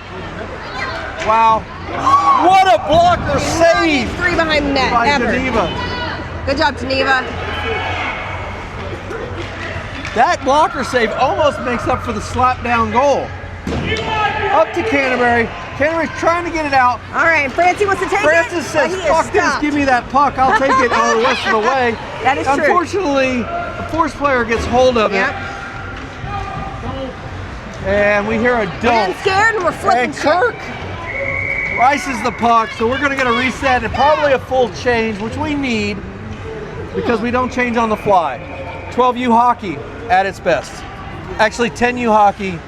Wow. What a blocker save
3 behind the net.
by
Ever.
Geneva.
Good job, Geneva.
That blocker save almost makes up for the slap down goal. Up to Canterbury. Canterbury's trying to get it out.
All right, Francie wants to take
Francis
it.
says,
but he is
fuck this,
stopped.
give me that puck. I'll take it all the rest of the way.
That is true.
Unfortunately, the force player gets hold of
Yep.
it. And we hear a
We're
don't.
getting scared and we're flipping
And Kirk ices the puck, so we're going to get a reset and probably a full change, which we need because we don't change on the fly. 12U hockey at its best. Actually, 10U hockey,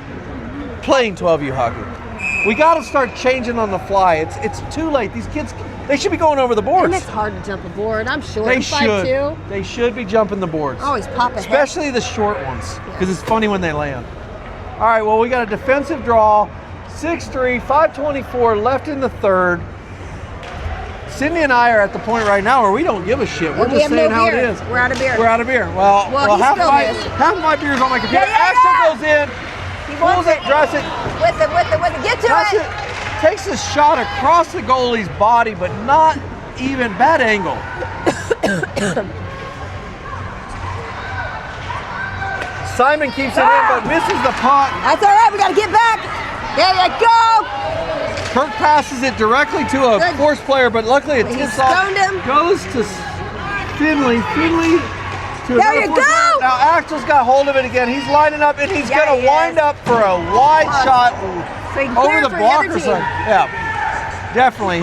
playing 12U hockey. We got to start changing on the fly. It's too late. These kids, they should be going over the
And
boards.
it's hard to jump aboard. I'm short.
They
I'm 5'2".
should. They should be jumping the boards.
Always pop ahead.
Especially the short ones, because it's funny when they land. All right, well, we got a defensive draw. 6-3, 5:24 left in the third. Cindy and I are at the point right now where we don't give a shit. We're
And
just
we
saying
have
how
no beer.
it is.
We're out of beer.
We're out of beer. Well,
he
half
spilled
my
his.
half my beer's on my computer.
Yeah, yeah,
Axel
yeah.
goes in,
He
pulls
wants
it, drives it,
With it. Get to
drives
it.
it, takes a shot across the goalie's body, but not even bad angle. Simon keeps it in, but misses the puck.
That's all right. We got to get back. There you go.
Kirk passes it directly to a
Good.
force player, but luckily it
He
tips off.
stoned him.
Goes to Finley. Finley to
There
another
you
force
go.
player. Now Axel's got hold of it again. He's lining up, and he's
Yeah,
going
he
to wind
is.
up for a wide shot
So you can clear
over
it
the
for the other
blocker
team.
side. Yeah, definitely.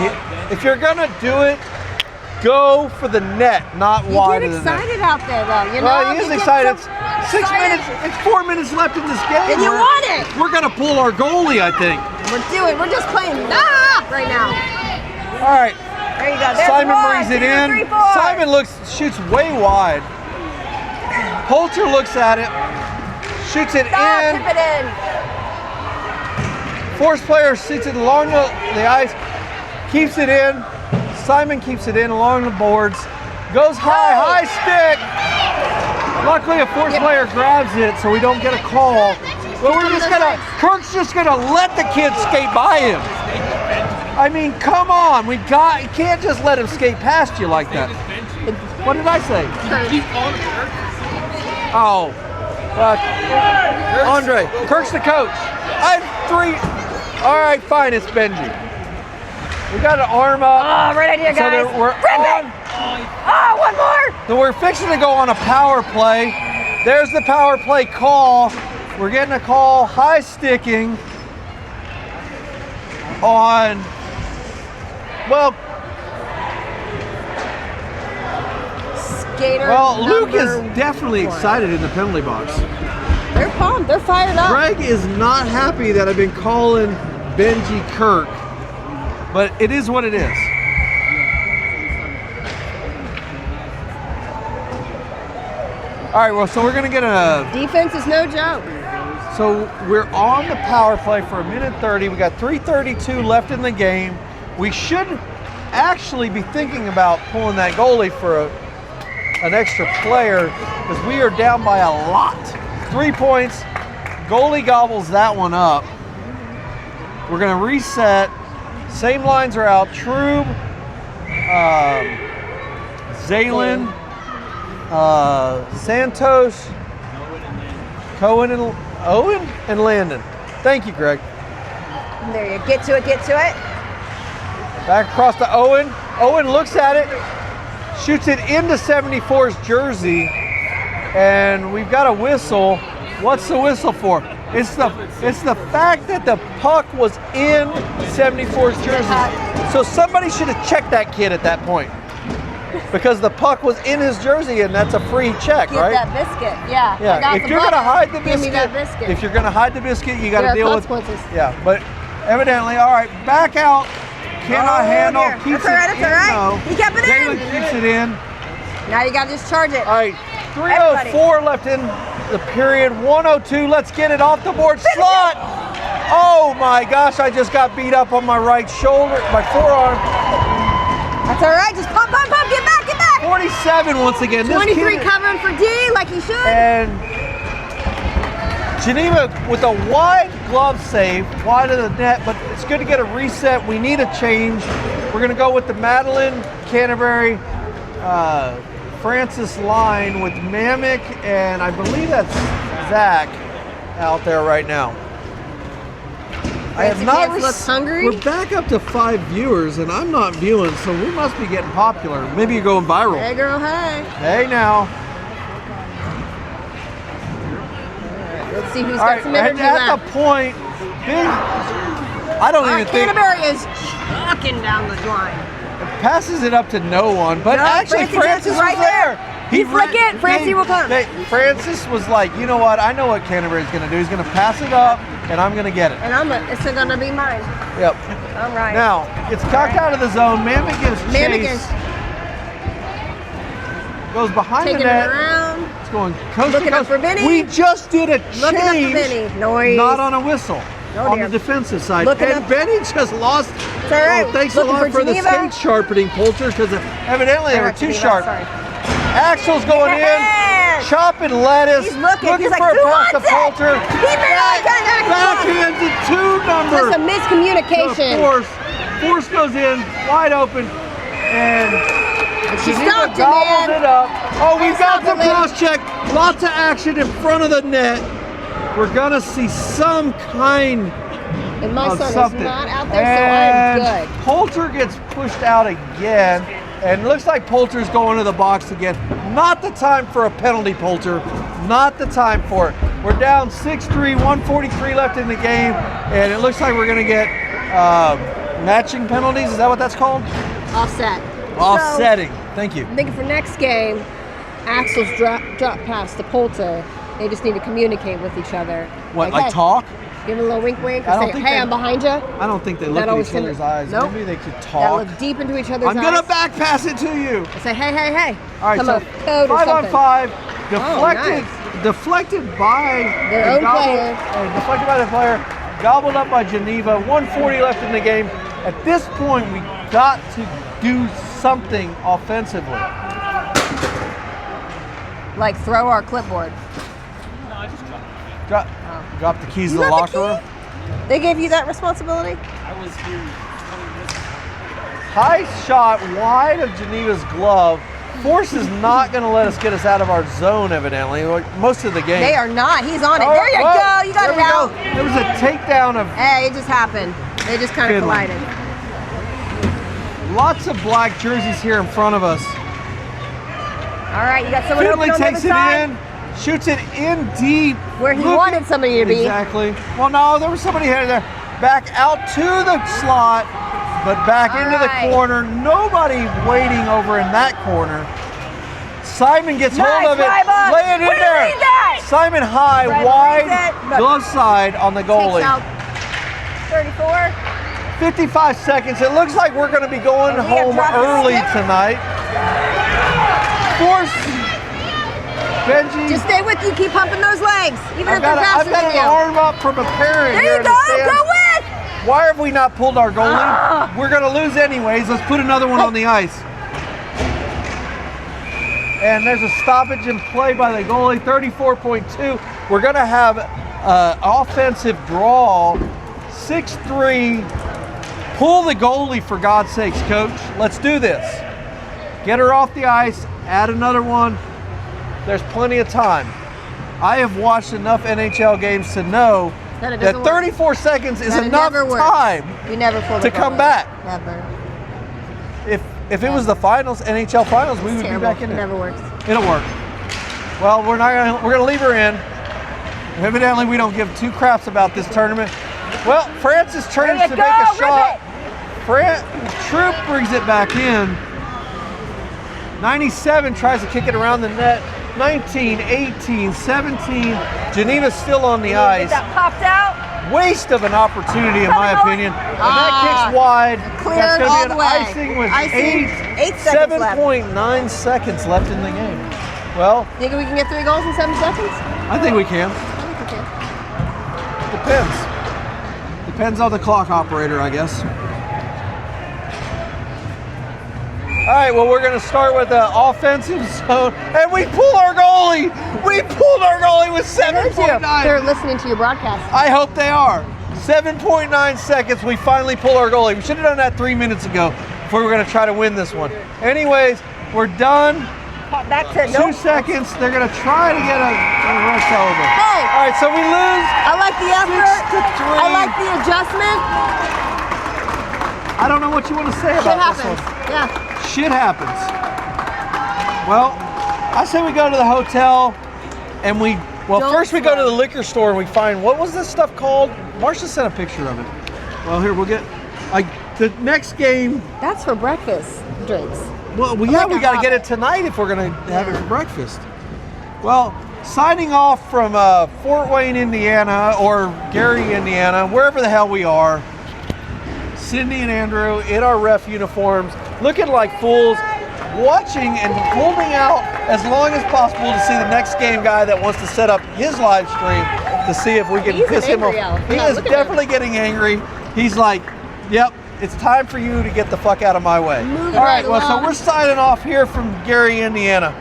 If you're going to do it, go for the net, not
You
wide
get
of the net.
excited out there, though. You know,
Well, he is
You get
excited.
some-
6
excited.
minutes. It's 4 minutes left in this game.
And you won it.
We're gonna pull our goalie, I think.
We're just playing right now.
All right.
There you go. There's
Simon
one,
brings it
2,
in.
3, 4.
Simon shoots way wide. Poulter looks at it, shoots it
Stop,
in.
tip it in.
Force player shoots it along the ice, keeps it in. Simon keeps it in along the boards. Goes high stick. Luckily, a force player grabs it, so we don't get a call. But Kirk's just gonna let the kid skate by him. I mean, come on, you can't just let him skate past you like that. What did I say?
Keep calling it Kirk.
Oh, Andre, Kirk's the coach. I have 3. All right, fine, it's Benji. We got an arm up.
Oh, right idea, guys.
So we're
Rip it. Oh, one more.
So we're fixing to go on a power play. There's the power play call. We're getting a call, high sticking on, well,
Skater
Luke is
number
definitely
1.
excited in the penalty box.
They're pumped. They're fired up.
Greg is not happy that I've been calling Benji Kirk, but it is what it is. All right, well, so we're gonna get a.
Defense is no joke.
So we're on the power play for 1:30. We got 3:32 left in the game. We should actually be thinking about pulling that goalie for an extra player because we are down by a lot. 3 points. Goalie gobbles that one up. We're gonna reset. Same lines are out. Trube, Zaylen, Santos, Cohen, and Owen, and Landon. Thank you, Greg.
There you get to it.
Back across to Owen. Owen looks at it, shoots it into 74's jersey, and we've got a whistle. What's the whistle for? It's the fact that the puck was in 74's jersey. So somebody should have checked that kid at that point. Because the puck was in his jersey, and that's a free check,
Get
right?
that biscuit. Yeah. I
Yeah.
got
If
the
you're
buck.
gonna hide the
Give me
biscuit,
that biscuit.
if you're gonna hide the biscuit, you got
There
to
are
deal with.
consequences.
Yeah, but evidently, all right, back out. Cannot handle.
dear.
Keeps
That's all right,
it
that's all right.
in, though.
He kept it in.
Jalen keeps it in.
Now you gotta just charge it.
All right, 3:04 left in the period. 1:02. Let's get it off the board. Slot. Oh my gosh! I just got beat up on my right shoulder, my forearm.
That's all right. Just pump. Get back.
47 once again. This
23
kid-
covering for D like he should.
And Geneva with a wide glove save, wide of the net, but it's good to get a reset. We need a change. We're going to go with the Madeline, Canterbury, Francis line with Mamek, and I believe that's Zach out there right now. I have not.
Looks hungry.
We're back up to 5 viewers, and I'm not viewing, so we must be getting popular. Maybe you're going viral.
Hey, girl. Hey.
Hey now.
Let's see who's
All
got
right,
some energy
at
left.
the point, I don't even think
Canterbury is chucking down the line.
passes it up to no one, but
No,
actually Francis was
right there. He flick it, Francie will come.
Francis was like, you know what? I know what Canterbury's going to do. He's going to pass it up, and I'm going to get it.
And it's going to be mine.
Yep.
All right.
Now, it's cocked out of the zone. Mamet gives chase. Goes behind
Taking
the net.
it around.
It's going coast
Looking
to
up
coast.
for Benny.
We just did a
Looking up for
change.
Benny. Noise.
Not on a whistle.
Oh,
on
dear.
the defensive side.
Looking
and
up.
Benny just lost.
It's all right.
Oh, thanks
Looking
a lot for the
Geneva.
skate sharpening, Poulter, because evidently they were too
Geneva,
sharp.
sorry.
Axel's going
Yes.
in, chopping lettuce,
He's looking. He's like,
for a
who
pass to
wants it?
Poulter.
He barely got it.
Backhand to 2 number.
Just a miscommunication.
Force goes in, wide open, and
She
Geneva
stopped it,
gobbles
man.
it up. Oh, we've got
Stop
the
it, lady.
cross check. Lots of action in front of the net. We're gonna see some kind
And my
of
son
something.
is not out there,
And
so I'm good.
Poulter gets pushed out again, and looks like Poulter's going to the box again. Not the time for a penalty, Poulter. Not the time for it. We're down 6-3, 1:43 left in the game, and it looks like we're going to get matching penalties. Is that what that's called?
Offset.
Offsetting. Thank you.
So, I'm thinking for next game, Axel's drop pass to Poulter. They just need to communicate with each other.
What, like
hey,
talk?
Give them a little wink, wink,
I
and
don't
say,
think
"Hey,
they-
I'm behind you."
I don't think they look
That
at
always
each other's eyes.
Nope.
Maybe they could
That
talk.
look deep into each other's
I'm
eyes.
gonna back pass it to you.
And say, "Hey, hey, hey."
All right,
Come
so
on, code or
5 on
something.
5,
nice.
deflected by
Their
the
own player.
deflected by the player, gobbled up by Geneva. 140 left in the game. At this point, we got to do something offensively.
Like throw our clipboard.
No, I just dropped it.
Drop the keys
You
to the
got the
locker
key?
room.
They gave you that responsibility?
I was here 20 minutes ago.
High shot wide of Geneva's glove. Force is not going to let us get us out of our zone, evidently, like most of the game.
They are not. He's on it.
Oh,
There you
whoa,
go. You got
there
it
we
out.
go. There was a takedown of
Hey, it just happened. They just kind of
Finland.
collided.
lots of black jerseys here in front of us.
All right, you got someone
Finley
open on the
takes
other
it
side.
in, shoots it in deep.
Where he wanted somebody to be.
Exactly. Well, no, there was somebody here there. Back out to the slot, but back
All
into
right.
the corner. Nobody waiting over in that corner. Simon gets
Nice,
hold of it.
Ryba.
Lay it in
Way to
there.
read that.
Simon high,
Ryba
wide,
reads it, but
glove side on the goalie.
Takes out 34.
55 seconds. It looks like we're going to be going
And we have
home
dropped the
early
stick.
tonight. Force. Benji.
Just stay with you. Keep pumping those legs, even
I've
if they're
got,
faster
I've got
than
an
you.
arm up from a parent
There
here
you
in
go.
the stands.
Go with.
Why have we not pulled our goalie?
Ah.
We're going to lose anyways. Let's put another one on the ice. And there's a stoppage in play by the goalie, 34.2. We're going to have offensive draw, 6-3. Pull the goalie, for God's sakes, coach. Let's do this. Get her off the ice, add another one. There's plenty of time. I have watched enough NHL games to know
That it
that
doesn't
34 seconds is
That it
enough
never works.
time
You never pull the
to come
goalie.
back.
Never.
If it was the finals, NHL finals, we would
Terrible.
be back in
It
it.
never works.
It'll work. Well, we're gonna leave her in. Evidently, we don't give two craps about this tournament. Well, Francis turns
There
to
you
make
go,
a
rip
shot. Troop brings it back in. 97 tries to kick it around the net. 19, 18, 17. Geneva's still on the
Get
ice.
that popped out.
Waste of an opportunity, in my opinion. And that
Ah,
kicks wide.
clear
That's
all
going to
the
be
way.
an icing with
Icing, 8 seconds left.
7.9 seconds left in the game. Well,
Think we can get 3 goals in 7 seconds?
I think we can.
I think we can.
Depends. Depends on the clock operator, I guess. All right, well, we're going to start with the offensive zone, and we pull our goalie. We pulled our goalie with
Heard you.
7.9.
They're listening to your broadcast.
I hope they are. 7.9 seconds, we finally pull our goalie. We should have done that 3 minutes ago if we were going to try to win this one. Anyways, we're done.
Pop back to
2 seconds. They're going to try to get a rush over.
Hey.
All right, so we lose.
I like the effort.
6-3.
I like the adjustment.
I don't know what you want to say
Shit
about this
happens.
one.
Yeah.
Shit happens. Well, I say we go to the hotel and
Don't
first we go to
sweat.
the liquor store and we find, what was this stuff called? Marcia sent a picture of it. Well, here, we'll get, the next game,
That's for breakfast drinks.
well,
like
yeah,
a
we got to get
hobbit.
it tonight if we're going to have it for breakfast. Well, signing off from Fort Wayne, Indiana, or Gary, Indiana, wherever the hell we are, Sydney and Andrew in our ref uniforms, looking like fools, watching and holding out as long as possible to see the next game guy that wants to set up his live stream to see if we can
He's
piss
an
him off.
angry elf.
He
Yeah,
is
look at him.
definitely getting angry. He's like, yep, it's time for you to get the fuck out of my way.
Move
All right,
right
well, so
along.
we're signing off here from Gary, Indiana.